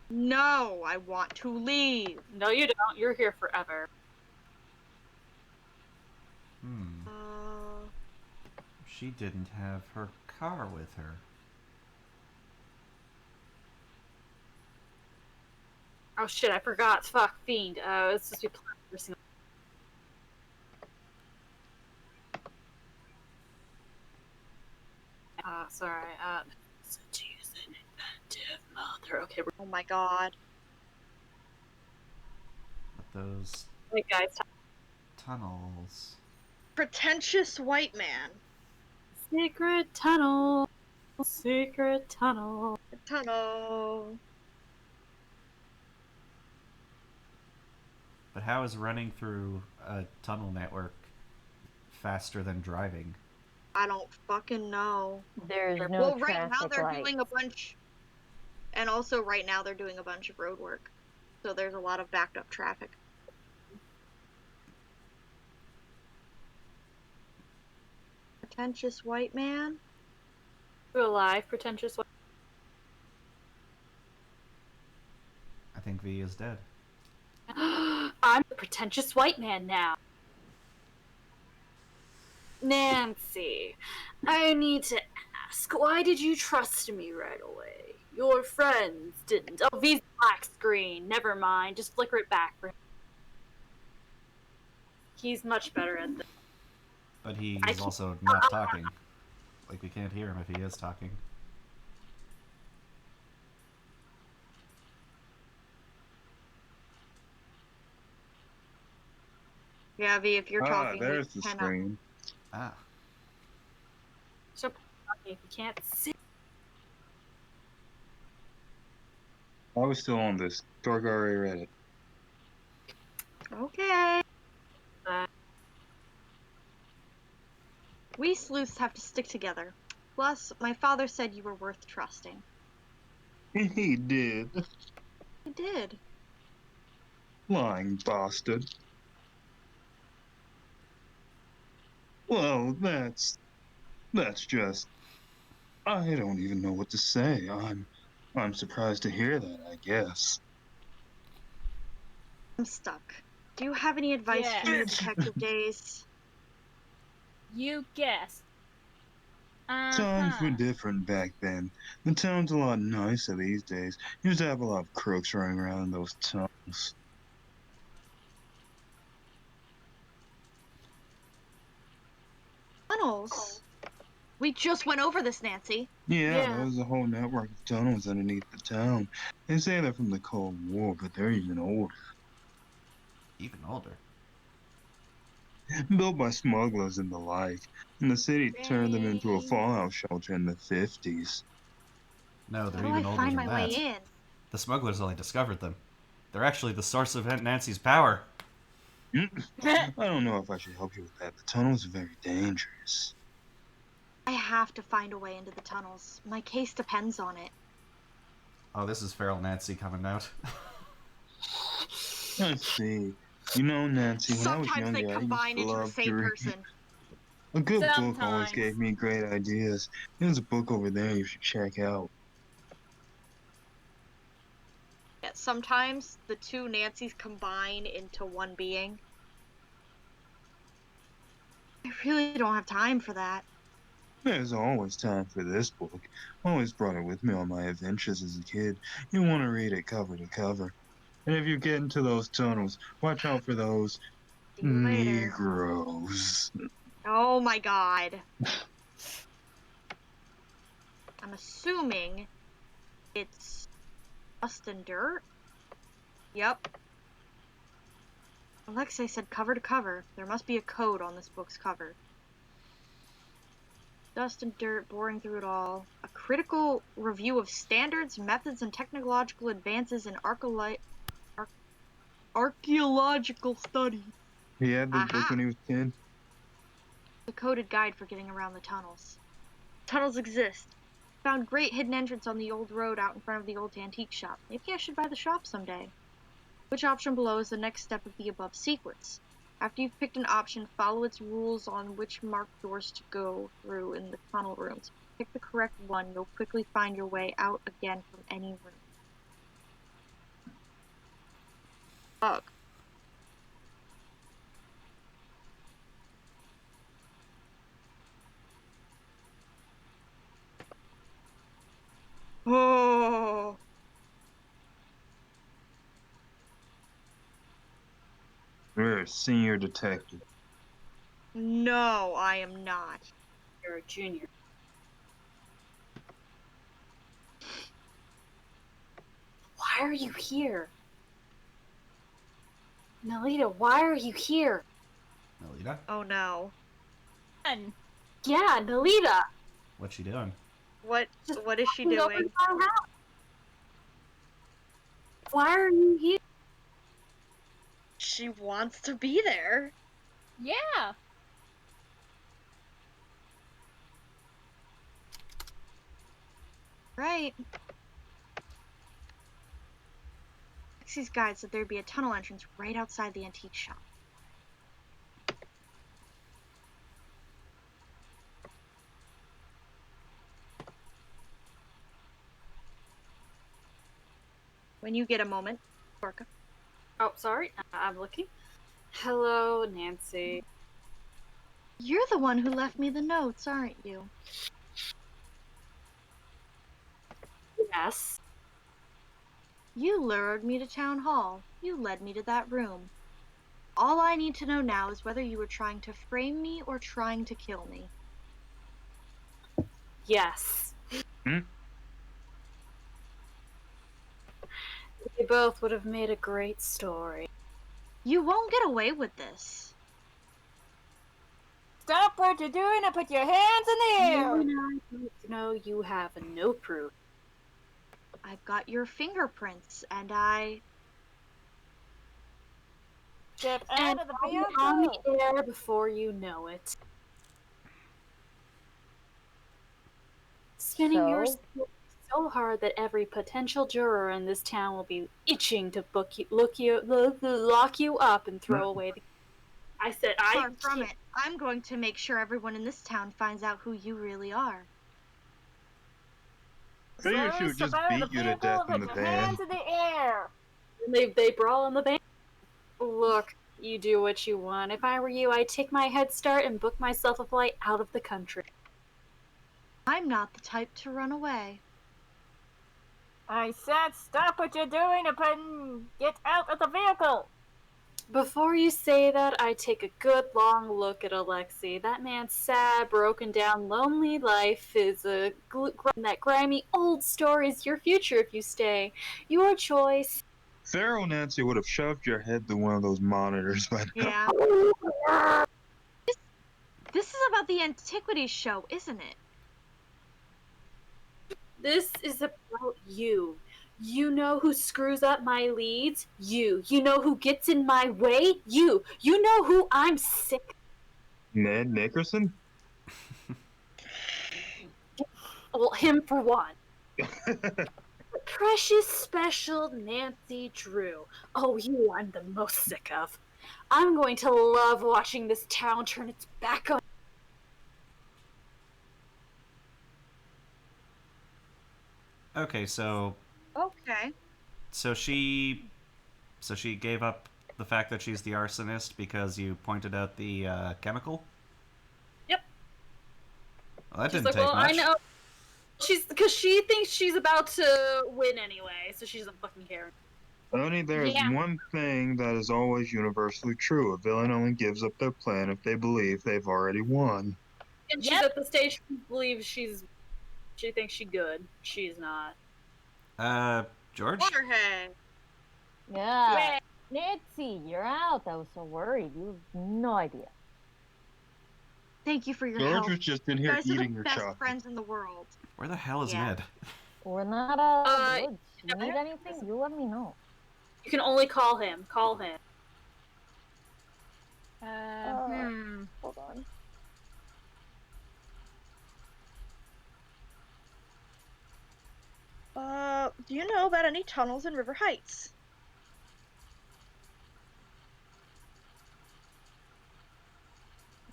No, I want to leave. No, you don't. You're here forever. Hmm. She didn't have her car with her. Oh shit, I forgot. Fuck, fiend. It's supposed to be planned every single. Sorry. She's an inventive mother. Okay, we're Oh my god. But those wait, guys. tunnels. Pretentious white man. Secret tunnel. Secret tunnel. Tunnel. But how is running through a tunnel network faster than driving? I don't fucking know. There's no Well, right traffic now they're lights. doing a bunch, and also right now they're doing a bunch of road work, so there's a lot of backed up traffic. Pretentious white man? You alive, pretentious. I think V is dead. I'm the pretentious white man now. Nancy, I need to ask, why did you trust me right away? Your friends didn't. Oh, V's black screen. Never mind. Just flicker it back for him. He's much better at this. But he's also not talking. Like, we can't hear him if he is talking. Yeah, V, if you're talking, we There's the cannot. screen. Ah. So if you can't see. I was still on this. Dorg already read it. Okay. Uh, We sleuths have to stick together. Plus, my father said you were worth trusting. He did. He did. Lying bastard. Well, that's just. I don't even know what to say. I'm surprised to hear that, I guess. I'm stuck. Do you have any advice for me, Yes. detective days? You guessed. Times were different back then. The town's a lot nicer these days. Used to have a lot of crooks running around in those tunnels. Tunnels? We just went over this, Nancy. Yeah, Yeah. there was a whole network of tunnels underneath the town. They say they're from the Cold War, but they're even older. Even older. Built by smugglers and the like. And the city turned them into a Dang. fallout shelter in the 50s. No, How they're do I even older find than my way that. in? The smugglers only discovered them. They're actually the source of Aunt Nancy's power. I don't know if I should help you with that. The tunnels are very dangerous. I have to find a way into the tunnels. My case depends on it. Oh, this is Feral Nancy coming out. Let's see. You know, Nancy, when I was Sometimes they younger, I used combine to into the love to same read. person. A good book always Sometimes. gave me great ideas. There's a book over there you should check out. Yeah, sometimes the two Nancys combine into one being. I really don't have time for that. There's always time for this book. Always brought it with me on my adventures as a kid. You want to read it cover to cover. And if you get into those tunnels, watch out for those See you later. Negroes. Oh my god. I'm assuming it's dust and dirt? Yep. Alexei said cover to cover. There must be a code on this book's cover. Dust and dirt, boring through it all. A critical review of standards, methods, and technological advances in archaeological studies. He had this book Aha! when he was 10. The coded guide for getting around the tunnels. Tunnels exist. Found great hidden entrance on the old road out in front of the old antique shop. Maybe I should buy the shop someday. Which option below is the next step of the above sequence? After you've picked an option, follow its rules on which marked doors to go through in the tunnel rooms. Pick the correct one, you'll quickly find your way out again from any room. Ugh. Oh. You're a senior detective. No, I am not. You're a junior. Why are you here? Nalita, why are you here? Melita, Oh no. Yeah, Nalita! what you doing? What Just is she walking over doing? to our house. Why are you here? She wants to be there. Yeah. Right. Lexi's guide said there'd be a tunnel entrance right outside the antique shop. When you get a moment, Orca. Oh, sorry. I'm looking. Hello, Nancy. You're the one who left me the notes, aren't you? Yes. You lured me to town hall. You led me to that room. All I need to know now is whether you were trying to frame me or trying to kill me. Yes. Hmm? They both would have made a great story. You won't get away with this. Stop what you're doing and put your hands in the You air. and I both know you have no proof. I've got your fingerprints, and I... Get And out of the I'll be on vehicle. the air before you know it. Spinning your So? story so hard that every potential juror in this town will be itching to lock you up and throw away the. I said Far from it. I'm going to make sure everyone in this town finds out who you really are. Maybe she would just beat you to death in the van. Hands in the air. They brawl in the van. Look, you do what you want. If I were you, I'd take my head start and book myself a flight out of the country. I'm not the type to run away. I said stop what you're doing and get out of the vehicle. Before you say that, I take a good long look at Alexei. That man's sad, broken down, lonely life is that grimy old story is your future if you stay. Your choice. Feral Nancy would have shoved your head through one of those monitors by now. Yeah. This is about the Antiquities show, isn't it? This is about you. You know who screws up my leads? You. You know who gets in my way? You. You know who I'm sick. Ned Nickerson? Well, him for one. Precious special Nancy Drew. Oh, you I'm the most sick of. I'm going to love watching this town turn its back on. Okay, Okay. so she gave up the fact that she's the arsonist because you pointed out the chemical. Yep. Well, that She's didn't like, take well, much. I know. Because she thinks she's about to win anyway, so she doesn't fucking care. Only there's Yeah. one thing that is always universally true. A villain only gives up their plan if they believe they've already won. And she's at the stage she believes she thinks she's good. She's not. George. Waterhead. Yeah. Nancy, you're out. I was so worried. You have no idea. Thank you for your George help. was just in You here guys are eating the your best chocolate. friends in the world. Where the hell is Yeah. Ned? We're not out of the woods. You no. need anything? You let me know. You can only call him. Call him. Hold on. Do you know about any tunnels in River Heights?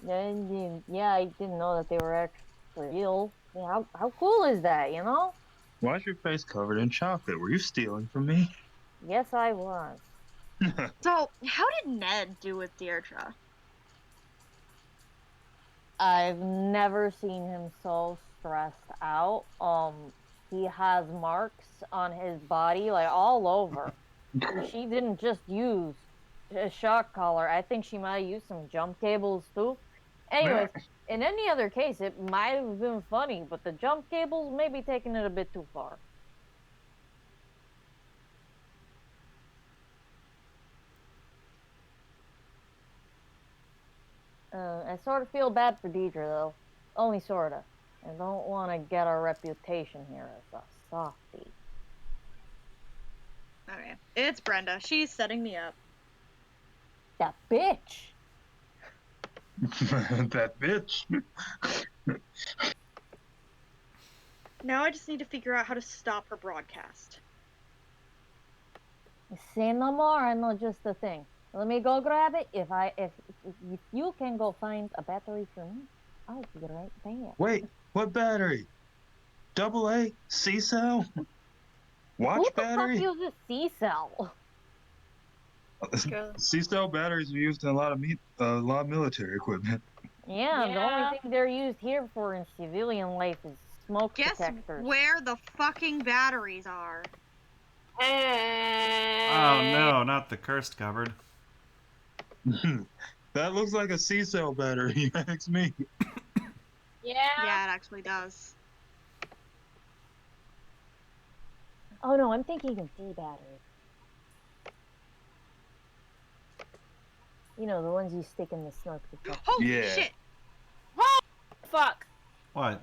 Yeah, I didn't know that they were actually real. Yeah, how cool is that, you know? Why is your face covered in chocolate? Were you stealing from me? Yes, I was. So, how did Ned do with Deirdre? I've never seen him so stressed out. He has marks on his body, like all over. She didn't just use a shock collar. I think she might have used some jump cables too. Anyways, in any other case, it might have been funny, but the jump cables may be taking it a bit too far. I sort of feel bad for Deidre, though. Only sorta. I don't want to get our reputation here as a softie. Okay. It's Brenda. She's setting me up. That bitch! That bitch. Now I just need to figure out how to stop her broadcast. Say no more, I know just the thing. Let me go grab it. If you can go find a battery for me, I'll be right back. Wait, what battery? AA? C-cell? Watch Who the battery? fuck uses C-cell? C-cell batteries are used in a lot of military equipment. Yeah, the only thing they're used here for in civilian life is smoke Guess detectors. where the fucking batteries are. Oh no, not the cursed cupboard. That looks like a C-cell battery. Ask me. Yeah, it actually does. Oh no, I'm thinking of D batteries. You know, the ones you stick in the smoke detector. Holy Yeah. shit! Fuck. What?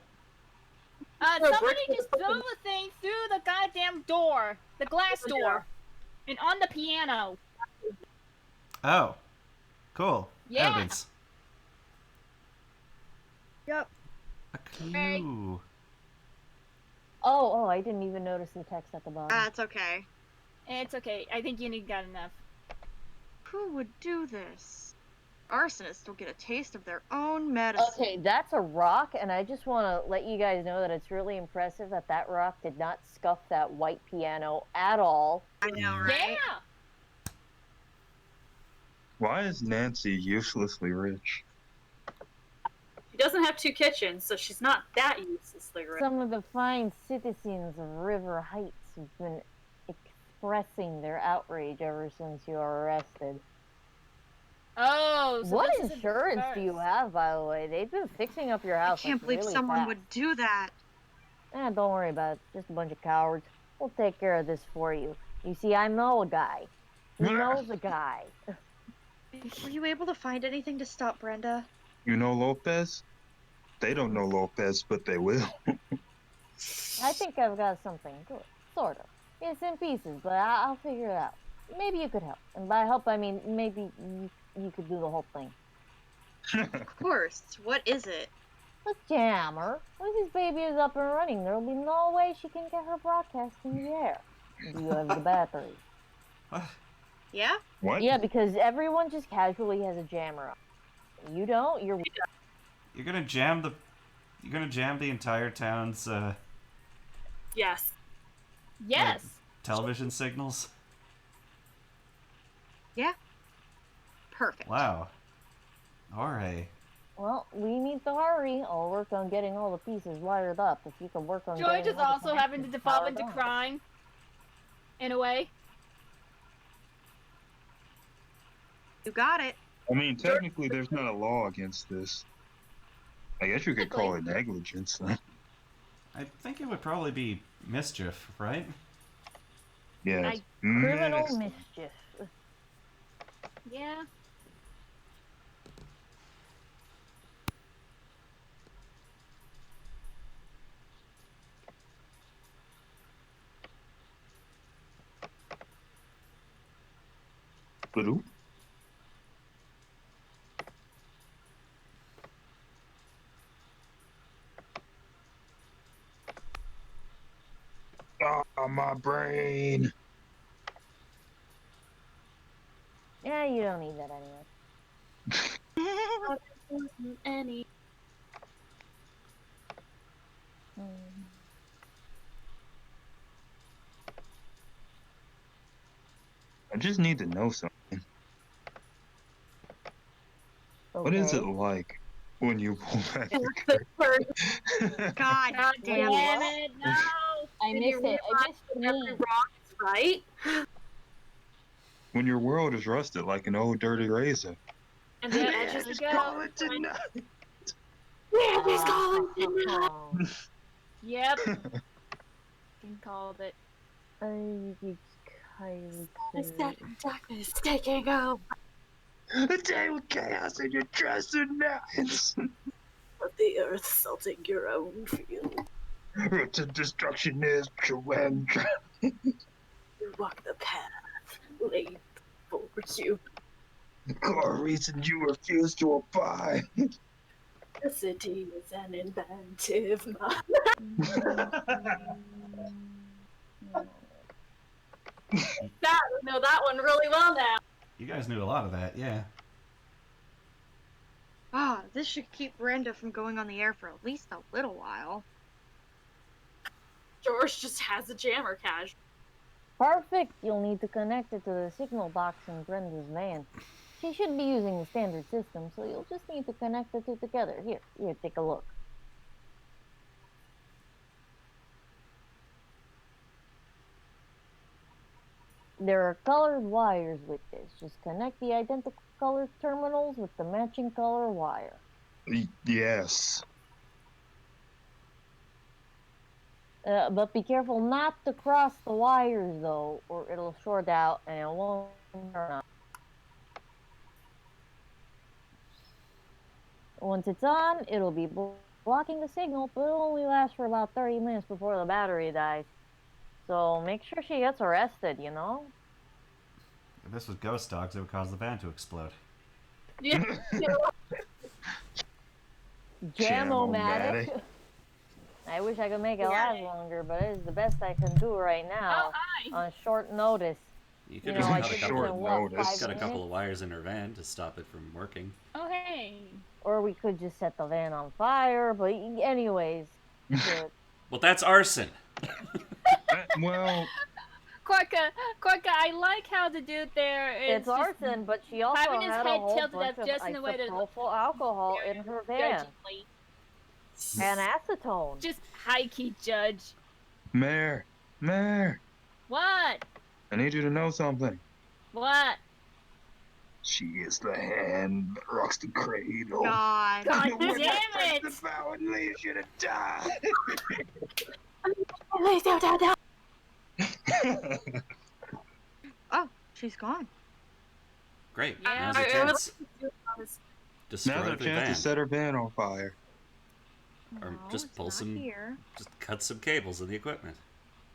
Somebody just threw the thing through the goddamn door. The glass door. And on the piano. Oh, cool. Yeah. Evidence. Yep. A clue. Oh, I didn't even notice the text at the bottom. That's okay. It's okay. I think you got enough. Who would do this? Arsonists will get a taste of their own medicine. Okay, that's a rock, and I just want to let you guys know that it's really impressive that that rock did not scuff that white piano at all. I know, right? Yeah. Why is Nancy uselessly rich? She doesn't have 2 kitchens, so she's not that uselessly rich. Some of the fine citizens of River Heights have been expressing their outrage ever since you were arrested. Oh, so What this is insurance do you have, by the way? They've been fixing up your I house. can't like, believe really someone fast. would do that. Don't worry about it. Just a bunch of cowards. We'll take care of this for you. You see, I know a guy. He knows a guy. Were you able to find anything to stop Brenda? You know Lopez? They don't know Lopez, but they will. I think I've got something good. Sort of. It's in pieces, but I'll figure it out. Maybe you could help. And by help, I mean maybe you could do the whole thing. Of course. What is it? The jammer. Once this baby is up and running, there'll be no way she can get her broadcast in the air. Do you have the battery? What? Yeah? What? Yeah, because everyone just casually has a jammer on. You don't? You're You're gonna jam the entire town's Yes. Yes. television signals? Yeah. Perfect. Wow. Alright. Well, we need to hurry. I'll work on getting all the pieces wired up. If you can work on George getting is all the also having to connections devolve powered into on. crime. In a way. You got it. I mean, technically, there's not a law against this. I guess you could call it negligence. Then. I think it would probably be mischief, right? Yeah. Criminal mischief. Yeah. Blue. Oh, my brain. Yeah, you don't need that anyway. Any. Hmm. I just need to know something. What is it Okay. like when you pull back the The curtain? first God God damn Damn it. it, no! I Did missed you it. I missed realize me. every rock is right? When your world is rusted like an old dirty razor. And the Yeah, edges there is you go. Call it tonight. Yeah, he's calling tonight. Yep. Fucking called it. Is that darkness taking over? A day with chaos in your dress and nights. Of the earth salting your own field. Root to destruction is surrender. You walk the path laid for you. For a reason you refuse to abide. The city is an inventive mind. That we know that one really well now. You guys knew a lot of that, yeah. Ah, this should keep Brenda from going on the air for at least a little while. George just has a jammer cache. Perfect. You'll need to connect it to the signal box in Brenda's van. She should be using the standard system, so you'll just need to connect the two together. Here, take a look. There are colored wires with this. Just connect the identical colored terminals with the matching color wire. Yes. But be careful not to cross the wires, though, or it'll short out and it won't turn on. Once it's on, it'll be blocking the signal, but it'll only last for about 30 minutes before the battery dies. So make sure she gets arrested, you know? If this was ghost dogs, it would cause the van to explode. Yeah. Jam-o-matic. I wish I could make it last longer, but it is the best I can do right now Oh, hi! on short notice. You could You know, just like cut, if a it's couple, in what, notice. 5 cut a couple minutes? of wires in her van to stop it from working. Oh, hey! Or we could just set the van on fire, but anyways. Well, that's arson! Well, Korka, I like how the dude there is It's arson, but she also having his had a head whole tilted bunch up of just in a way to isopropyl alcohol in her van. judgingly. And acetone. Just high-key judge. Mayor, What? I need you to know something. What? She is the hand that rocks the cradle. God. God The one that damn it! breaks the vow and leaves you to die. Oh, she's gone. Great, Yeah. now's your chance. Now's Destroy our the chance van. to set her van on fire. Or No, just it's pull not some- here. Just cut some cables of the equipment.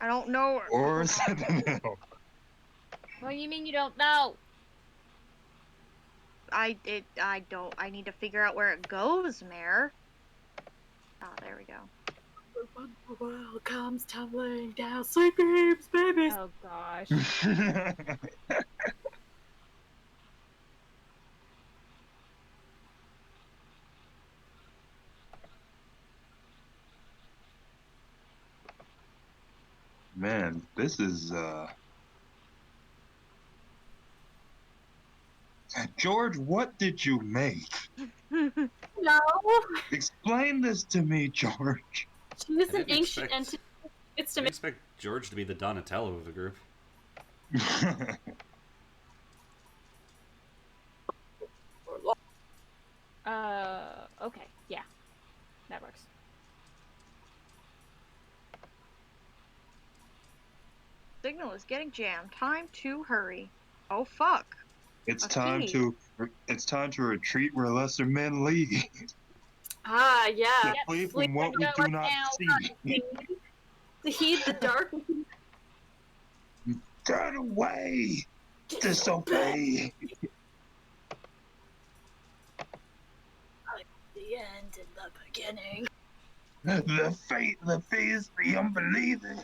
I don't know her. Or something else. What do you mean you don't know? I don't. I need to figure out where it goes, Mare. Oh, there we go. When the world comes tumbling down, sweet dreams, baby. Oh gosh. Man, this is George, what did you make? No, Explain this to me, George. she is I an didn't ancient expect- entity. It's I to didn't make. expect George to be the Donatello of the group. Okay. Yeah. That works. Signal is getting jammed. Time to hurry. Oh fuck. It's A time key. to retreat where lesser men lead. Ah, yeah. To flee Flee from what we go do right not now. see. To heed the dark. Turn away. Disobey. The end and the beginning. The fate, the fears, the unbelieving.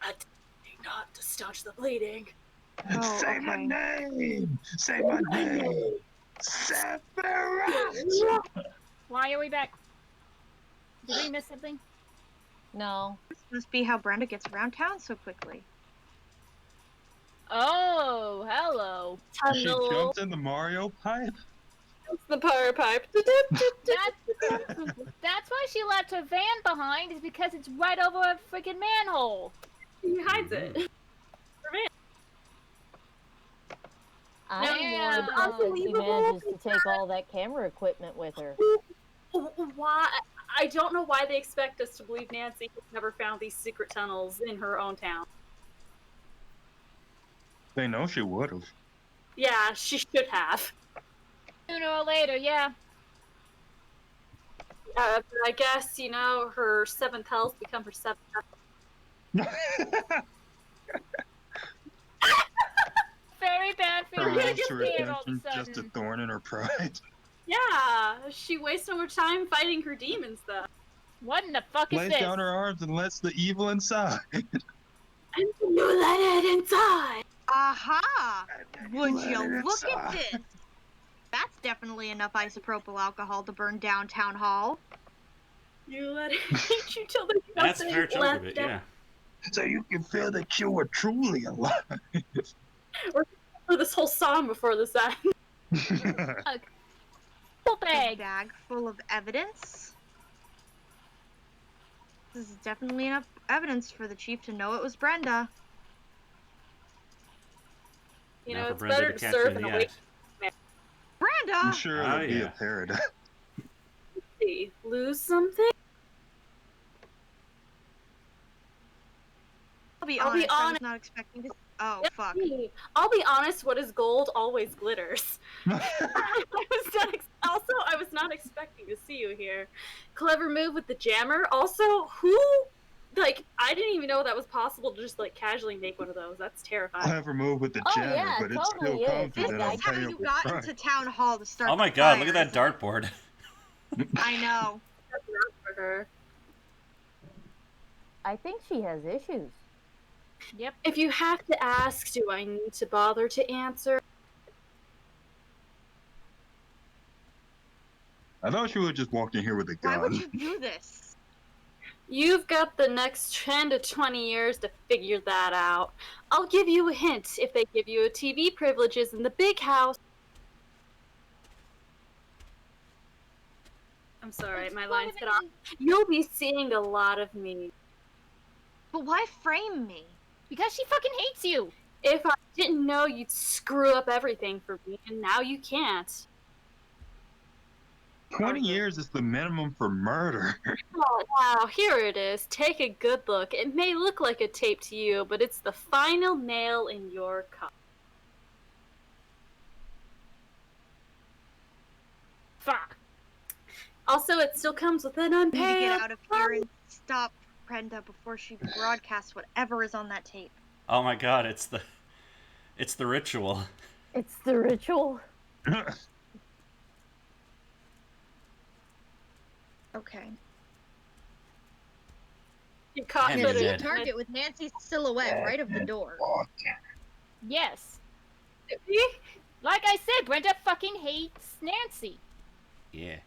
Attempting not to staunch the bleeding. Oh, Say my okay. name. Say my name. Sephiroth. Why are we back? Did we miss something? No. This must be how Brenda gets around town so quickly. Oh, hello. She Tunnel. jumps in the Mario pipe. It's the power pipe. That's why she left her van behind, is because it's right over a freaking manhole. He hides it. I'm Yeah. more impressed that she manages to take all that camera equipment with her. Why? I don't know why they expect us to believe Nancy has never found these secret tunnels in her own town. They know she would have. Yeah, she should have. Sooner or later, yeah. But I guess, you know, her seventh health become her seventh health. Very bad for Her you. rose to Here all of a redemption, just a sudden. thorn in her pride. Yeah, she wastes so much time fighting her demons, though. What in the fuck is Lays this? down her arms and lets the evil inside. And you let it inside. Aha! Would Let you it look at inside. this? That's definitely enough isopropyl alcohol to burn down town hall. You let it eat you till there's That's a nothing fair chunk left of it, down. yeah. So you can feel that you are truly alive. For this whole song before this ends. Full A bag. bag full of evidence. This is definitely enough evidence for the chief to know it was Brenda. You Now know, for it's Brenda better to to catch serve in and the await. act. I'm Brenda! sure Oh, it'll be yeah. a paradox. Lose something? I'll be I'll be honest, I was honest. not expecting this. Oh, Yep, fuck. me. I'll be honest, what is gold always glitters. I was not expecting to see you here. Clever move with the jammer. Also, who, like, I didn't even know that was possible to just, like, casually make one of those. That's terrifying. Clever move with the Oh, jammer, yeah, but it totally still is. comes This with an Okay. is how you unpayable got price. into town hall to start Oh my the god, look at fire, that isn't it? dartboard. I know. For her. I think she has issues. Yep. If you have to ask, do I need to bother to answer? I thought she would have just walked in here with a Why would gun. you do this? You've got the next 10 to 20 years to figure that out. I'll give you a hint. If they give you a TV privileges in the big house. I'm sorry, my line's cut off. You'll be seeing a lot of me. But why frame me? Because she fucking hates you. If I didn't know you'd screw up everything for me, and now you can't. 20 years is the minimum for murder. Oh, wow, here it is. Take a good look. It may look like a tape to you, but it's the final nail in your coffin. Fuck. Also, it still comes with an I need to unpaid. get out of here and stop Brenda, before she broadcasts whatever is on that tape. Oh my god, it's the ritual. It's the ritual. Okay. You caught And Yeah, you're see a dead. target with Nancy's silhouette right of the door. Yes. Me? Like I said, Brenda fucking hates Nancy. Yeah.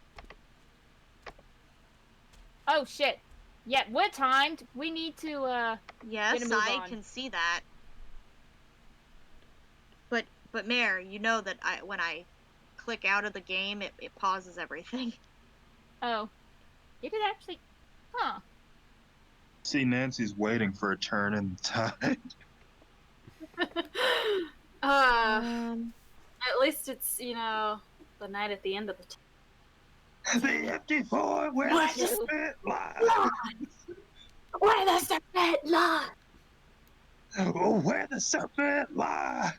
Oh shit. Yeah, we're timed. We need to Yes, Gonna move I on. can see that. But Mare, you know that when I click out of the game, it pauses everything. Oh. Did it actually Huh. See, Nancy's waiting for a turn in the tide. At least it's, the night at the end of the The empty void where What? the serpent lies. Where the serpent lies! Oh, where the serpent lies.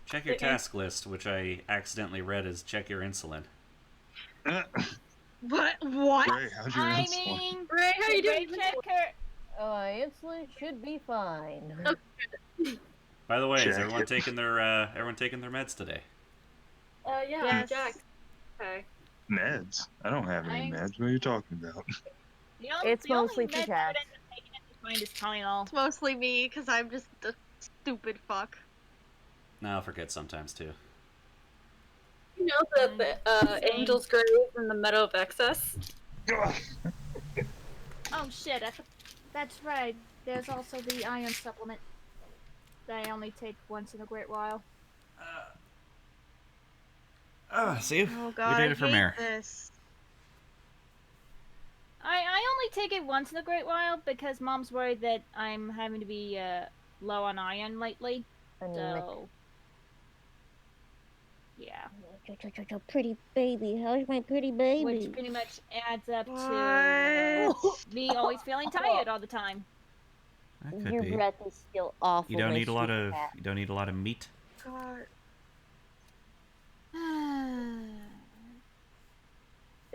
Check your task list, which I accidentally read as check your insulin. What? Ray, how's your I insulin? mean, Ray, how you Ray, doing? check her. Insulin should be fine. By the way, is Check everyone it. taking their meds today? Yeah, Yes. Jack. Okay. Meds? I don't have any meds. What are you talking about? It's the only mostly for meds I would Jack. end up taking at this point is Tylenol. It's mostly me, because I'm just a stupid fuck. No, I'll forget sometimes too. You know that the Angel's Grave in the Meadow of Excess? Oh shit, that's right. There's also the iron supplement that I only take once in a great while. See? Oh god, we I did it for hate Mare. this. I only take it once in a great while because Mom's worried that I'm having to be low on iron lately. Anemic. So yeah, Pretty baby. How's my pretty baby? which pretty much adds up to What? me always feeling tired all the time. That could Your be. breath is still awful. You don't my eat a lot sweet of cat. you don't eat a lot of meat. God.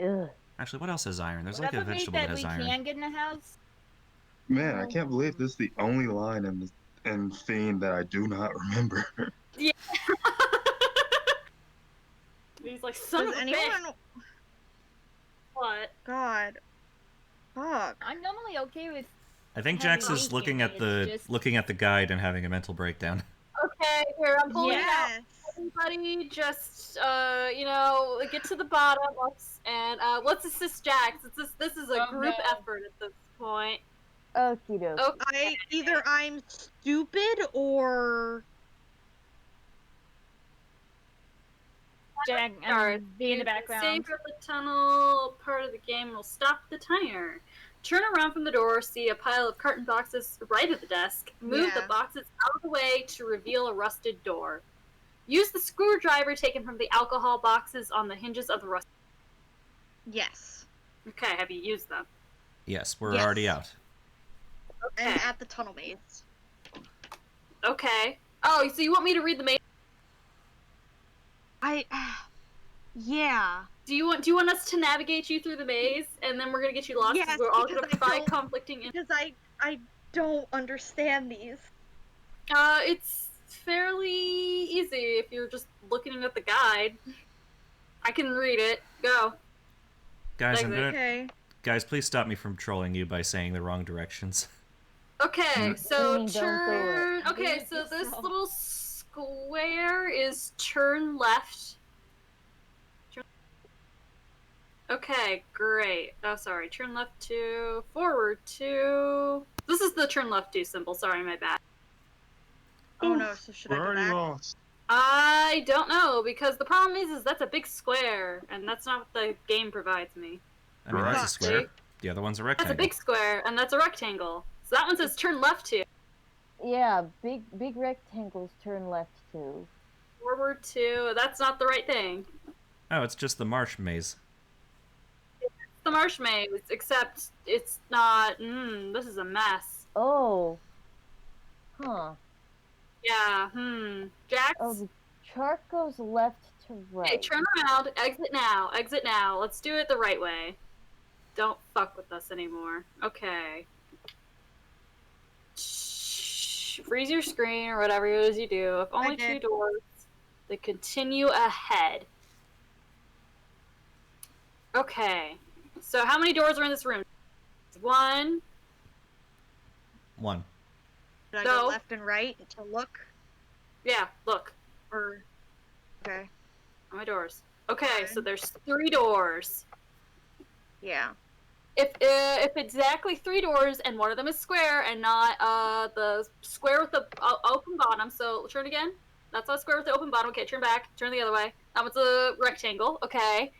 Ugh. Actually, what else has iron? There's like a Whatever meat vegetable that that has we iron. can get in the house. Man, I can't believe this is the only line in Fiend that I do not remember. Yeah. He's like, son Does of a anyone? bitch. What? God. Fuck. I'm normally okay with. I think Having Jax is meat looking in at it, the it's just- looking at the guide and having a mental breakdown. Okay, here, I'm pulling it out. Yes. Everybody just, get to the bottom. Let's assist Jax. This is a Oh, group no. effort at this point. Okie dokie. Okay. Either I'm stupid or Jack, Start. be in the You background. Save for the tunnel part of the game will stop the timer. Turn around from the door, see a pile of carton boxes right at the desk. Move the Yeah. boxes out of the way to reveal a rusted door. Use the screwdriver taken from the alcohol boxes on the hinges of the rusted. yes. Okay, have you used them? Yes, we're Yes. already out. And Okay. at the tunnel maze. Okay. Oh, so you want me to read the main? Yeah. Do you want us to navigate you through the maze, and then we're gonna get you lost? 'Cause Yes, we're all because gonna I provide don't- conflicting. Because I don't understand these. It's fairly easy if you're just looking at the guide. I can read it. Go. Guys, I'm gonna Okay. guys, please stop me from trolling you by saying the wrong directions. Okay, so Don't do it. turn. Do Okay, it so this yourself. little square is turn left. Okay, great. Oh, sorry. Turn left 2, forward 2. This is the turn left 2 symbol. Sorry, my bad. Oh no, so should I We're go already back? lost. I don't know, because the problem is that's a big square, and that's not what the game provides me. I mean, that's a Right. square. The other one's a That's rectangle. a big square, and that's a rectangle. So that one says turn left 2, Yeah, big rectangles turn left too. forward 2. That's not the right thing. Oh, it's just the marsh maze. It's the marsh maze, except it's not. This is a mess. Oh. Huh. Yeah, Jax? Oh, the chart goes left to right. Okay, turn around, exit now, exit now. Let's do it the right way. Don't fuck with us anymore. Okay. Freeze your screen or whatever it is you do. If only 2 doors, then continue ahead. Okay. So how many doors are in this room? 1. 1. Should I No. go left and right to look? Yeah, look. Or okay. How many doors? Okay, so One. there's 3 doors. Yeah. If exactly 3 doors and one of them is square and not the square with the open bottom, so turn again. That's not square with the open bottom. Okay, turn back. Turn the other way. That one's a rectangle. Okay.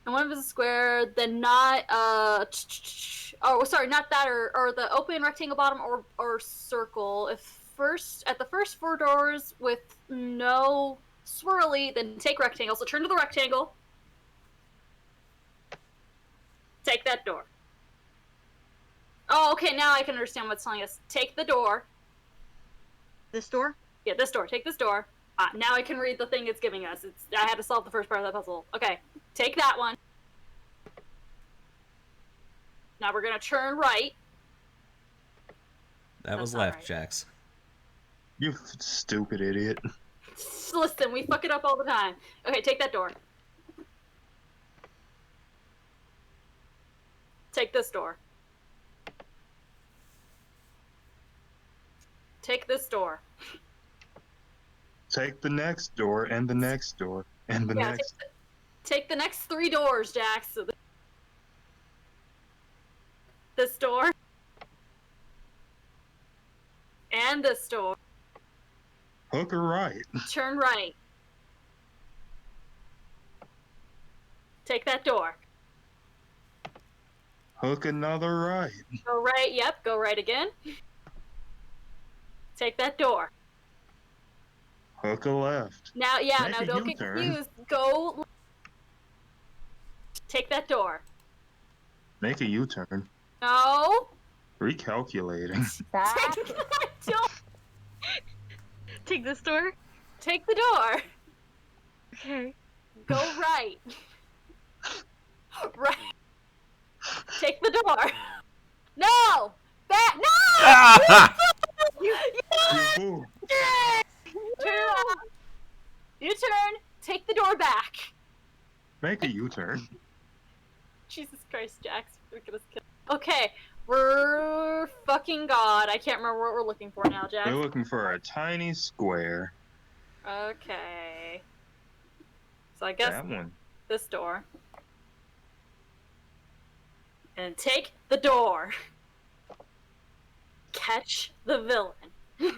And one of them is a square, then not oh sorry, not that or the open rectangle bottom or circle. If at the first 4 doors with no swirly, then take rectangle. So turn to the rectangle. Take that door. Oh, okay, now I can understand what's telling us. Take the door. This door? Yeah, this door. Take this door. Now I can read the thing it's giving us. I had to solve the first part of that puzzle. Okay, take that one. Now we're gonna turn right. That was not left, right. Jax. You stupid idiot. Listen, we fuck it up all the time. Okay, take that door. Take this door. Take this door. Take the next door and the next door and the next. Take the next 3 doors, Jax. So this door. And this door. Hook or right. Turn right. Take that door. Hook another right. Go right. Yep, go right again. Take that door. Hook a left. Now, yeah, Make now a don't get U-turn. confused. Go. Take that door. Make a U-turn. No. Recalculating. Back. Take that door. Take this door? Take the door. Okay. Go right. Right. Take the door. No. Back. No. Ah! Ooh. Turn around. U-turn. Take the door back. Make a U-turn. Jesus Christ, Jax. We're gonna kill. Okay, we're fucking god. I can't remember what we're looking for now, Jax. We're looking for a tiny square. Okay. So I guess That one. this door. And take the door. Catch the villain.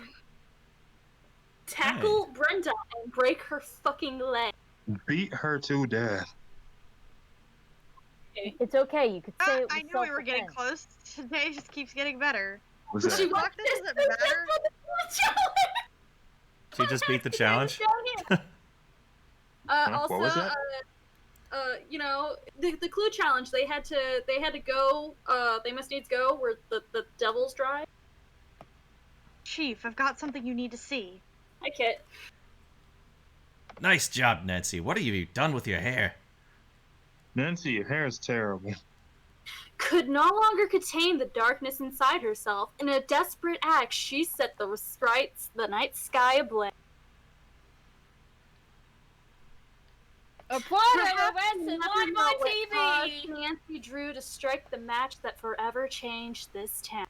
Tackle Brenda and break her fucking leg. Beat her to death. It's okay. You could say it was I knew we were getting close. Today just keeps getting better. Was that? She Fuck, this doesn't matter. She just beat the challenge? Also, What was that? you know, the clue challenge. They had to go. They must needs go where the devils drive. Chief, I've got something you need to see. Hi, Kit. Nice job, Nancy. What have you done with your hair? Nancy, your hair is terrible. Could no longer contain the darkness inside herself. In a desperate act, she set the night sky ablaze. A plot of Perhaps events you and never live know on what TV. caused Nancy Drew to strike the match that forever changed this town.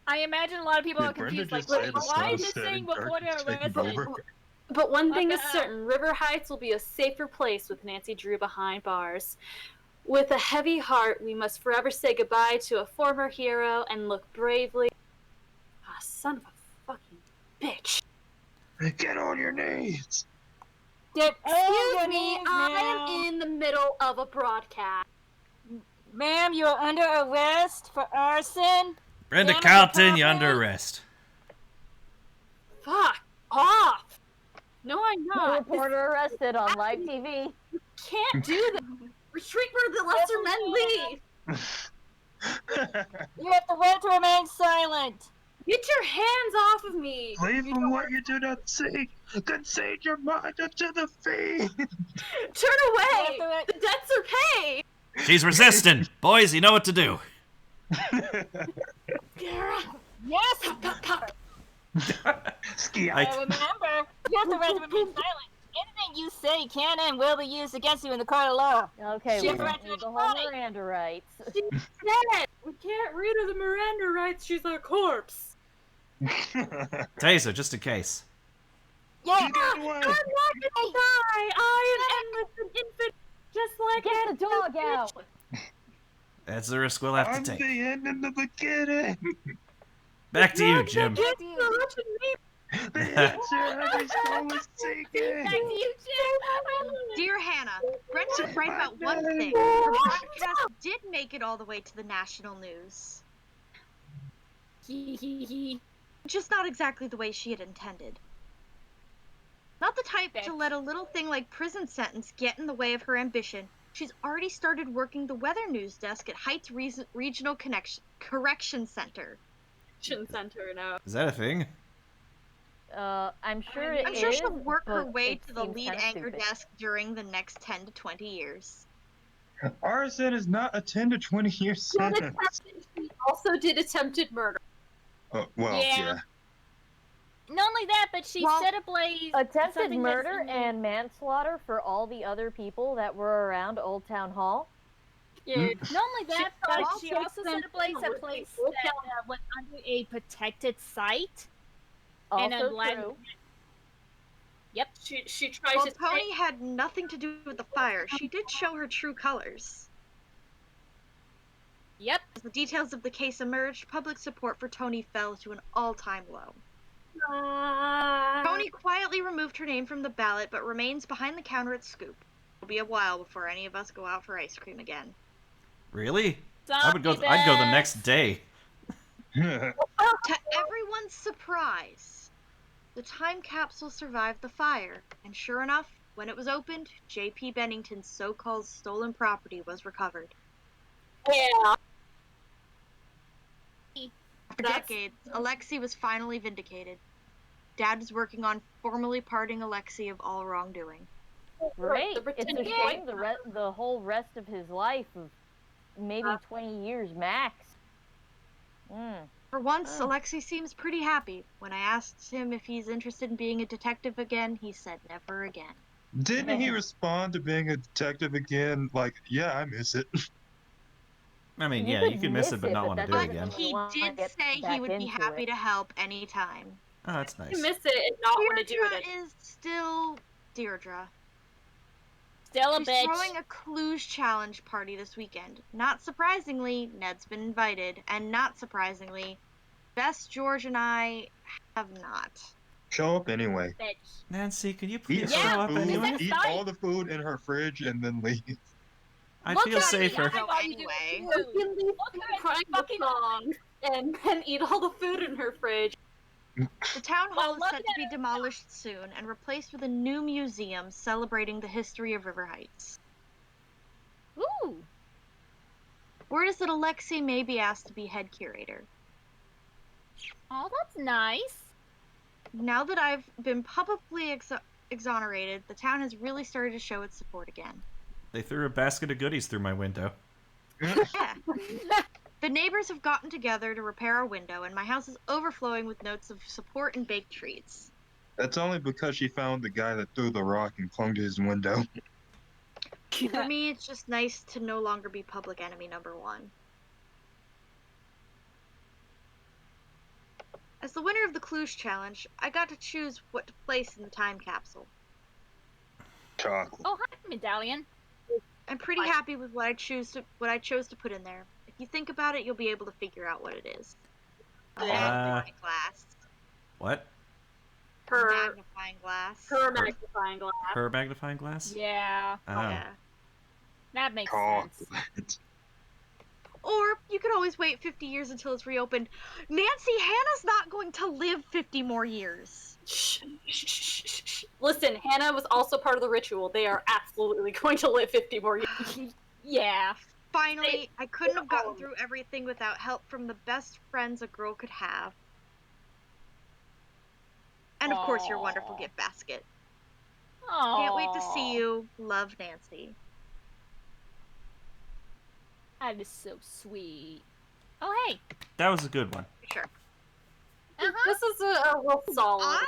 I imagine a lot of people Did are Brenda confused. Like, just say the why sun is this is thing setting, before darkness the taking resident? over? But one thing What is the hell? certain, River Heights will be a safer place with Nancy Drew behind bars. With a heavy heart, we must forever say goodbye to a former hero and look bravely. Ah, son of a fucking bitch. Get on your knees. Excuse me, I am in the middle of a broadcast. Ma'am, you're under arrest for arson. Brenda Damage Carlton, to you're under property. arrest. Fuck off! No, I'm The not. reporter arrested on live TV. Can't do that. Retreat where the lesser men lead. You have the right to remain silent. Get your hands off of me! Flee from what you do not seek. Concede your mind unto the fiend. Turn away! You have The debts are paid! She's resisting. Boys, you know what to do. Gara! Yes. Ski I- Remember, you have the right to remain silent. Anything you say can and will be used against you in the court of law. Okay, She we don't read need the it whole right. Miranda rights. Dead! We can't read her the Miranda rights, she's a corpse! Taser, just in case. Yeah. Get away. I'm not gonna die! I am endless and infinite, just like Get the it. dog out! That's the risk we'll have I'm to take. the end in the beginning. Back to you, Jim. Back to you. The answer every soul is seeking. Back to you, Jim. Dear Hannah, Brent's right about one My thing. God. Her broadcast did make it all the way to the national news. Just not exactly the way she had intended. Not the type to let a little thing like prison sentence get in the way of her ambition. She's already started working the weather news desk at Heights Regional Correction Center. Center now. Is that a thing? I'm sure it I'm sure is, she'll work her but way it to the seems lead kinda anchor stupid. desk during the next 10 to 20 years. Arson is not a 10 to 20 year sentence. She also did attempted murder. Oh, well, Yeah. yeah. Not only that, but she Well, set ablaze Attempted something that's murder in the- and manslaughter for all the other people that were around Old Town Hall. Yeah. Not only that, but tried she to also set send ablaze a someone place to look that was under a protected site. Also And allowed- true. She tried While to Tony had nothing to do with the fire, she did show her true colors. Yep. As the details of the case emerged, public support for Tony fell to an all-time low. Tony quietly removed her name from the ballot, but remains behind the counter at Scoop. It'll be a while before any of us go out for ice cream again. Really? Zombie I'd go the bags. next day. To everyone's surprise, the time capsule survived the fire, and sure enough, when it was opened, J.P. Bennington's so-called stolen property was recovered. Yeah. After That's- decades, Alexei was finally vindicated. Dad is working on formally pardoning Alexei of all wrongdoing. Great. The It's a pretending shame the whole rest of his life of maybe 20 years max. For once, Oh. Alexei seems pretty happy. When I asked him if he's interested in being a detective again, he said never again. Didn't he respond to being a detective again? Like, yeah, I miss it. I mean, You yeah, could you can miss miss it, but it, not but want to that do it doesn't again. mean- He wanna did get say he back would be into happy it. to help anytime. Oh, that's You nice. miss it and not want to do Deirdre it. is still Deirdre. Still a She's bitch. throwing a clues challenge party this weekend. Not surprisingly, Ned's been invited, and not surprisingly, Bess, George, and I have not. Show up anyway. Bitch. Nancy, can you Eat please Yeah, show up food, anyway? it's eat fine. all the food in her fridge, and then leave. I'd Look feel at me, safer. I got you Anyway. too. You can leave Look at crying me the fucking song and then eat all the food in her fridge. The town hall Well, is look set to be demolished soon and replaced with a new museum celebrating the history of River Heights. Ooh. Word is that Alexei may be asked to be head curator. Oh, that's nice. Now that I've been publicly exonerated, the town has really started to show its support again. They threw a basket of goodies through my window. Yeah. The neighbors have gotten together to repair our window, and my house is overflowing with notes of support and baked treats. That's only because she found the guy that threw the rock and clung to his window. For me, it's just nice to no longer be public enemy number one. As the winner of the Clues Challenge, I got to choose what to place in the time capsule. Chocolate. Oh, hi, Medallion. I'm pretty happy with what I chose to put in there. If you think about it, you'll be able to figure out what it is. A magnifying glass. What? A Her magnifying glass. magnifying glass. Her magnifying glass? Yeah, Oh. Yeah. that makes sense. Chocolate. Or you could always wait 50 years until it's reopened. Nancy, Hannah's not going to live 50 more years. Shh, shh, shh, shh, shh. Listen, Hannah was also part of the ritual. They are absolutely going to live 50 more years. Yeah. Finally, I couldn't have gotten through everything without help from the best friends a girl could have. And of course, your wonderful gift basket. Can't wait to see you. Love, Nancy. That is so sweet. Oh, hey. That was a good one. Sure. This is a real solid. I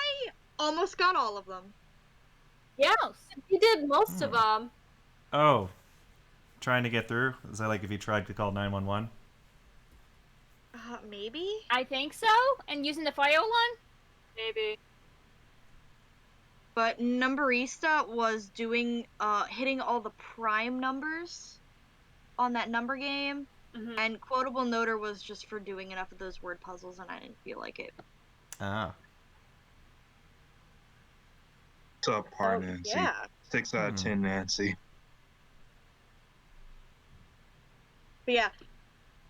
almost got all of them. Yeah, you did most of them. Oh. Trying to get through? Is that like if you tried to call 911? Maybe? I think so. And using the fire one? Maybe. But Numberista was doing, hitting all the prime numbers on that number game. Mhm. And Quotable Noter was just for doing enough of those word puzzles, and I didn't feel like it. Ah. Subpar Nancy. Yeah. 6 out of 10 Nancy. But yeah,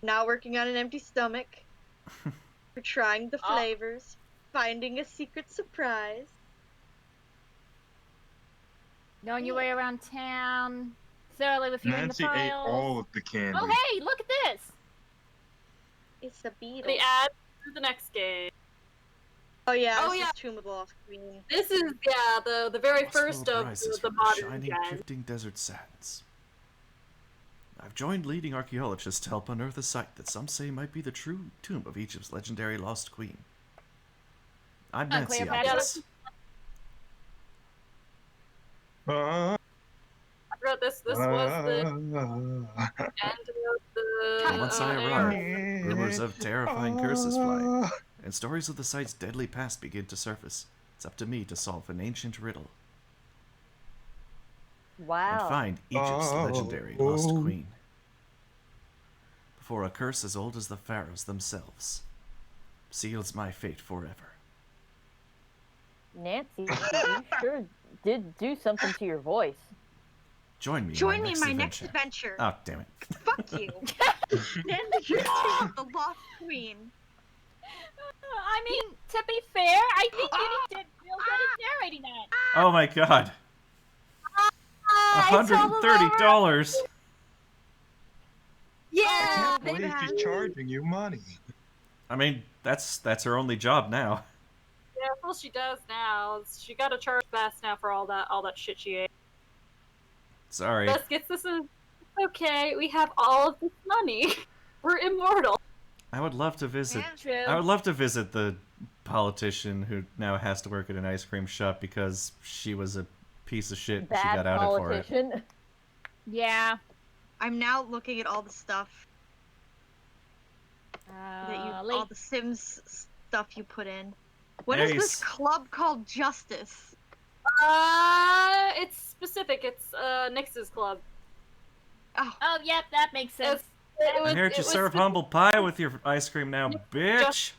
now working on an empty stomach. We're trying the flavors, finding a secret surprise. Knowing your way around town, thoroughly reviewing Nancy the ate files. all of the candy. Oh, hey, look at this. It's a beetle. The ad for the next game. Oh yeah, Oh, this yeah. is Tomb of the Lost Queen. This is the very first of Prizes the from modern shining, gen. drifting desert sands. I've joined leading archaeologists to help unearth a site that some say might be the true tomb of Egypt's legendary lost queen. I'm Nancy, I Cleopatra. guess. Uh, I wrote this. This was the end of the. Once I arrive, rumors of terrifying curses fly, and stories of the site's deadly past begin to surface. It's up to me to solve an ancient riddle Wow. and find Egypt's legendary lost queen before a curse as old as the pharaohs themselves seals my fate forever. Nancy, you sure did do something to your voice. Join me Join in me my in my next adventure. Oh, damn it. Fuck you. Nancy, Tomb of the Lost Queen. I mean, to be fair, I think you did real good at narrating that. Oh my god. $130. Yeah. I can't believe she's charging you money. I mean, that's her only job now. Yeah, that's all she does now. She got to charge fast now for all that shit she ate. Sorry. This gets this in. Okay, we have all of this money. We're immortal. I would love to visit. Yeah. True. I would love to visit the politician who now has to work at an ice cream shop because she was a piece of shit and she Bad got outed for it. politician. Yeah. I'm now looking at all the stuff that you, all the Sims stuff you put in. What is this Ace. club called Justice? It's specific. It's Nyx's club. Oh, yep, that makes sense. I'm here to serve humble pie with your ice cream now, bitch.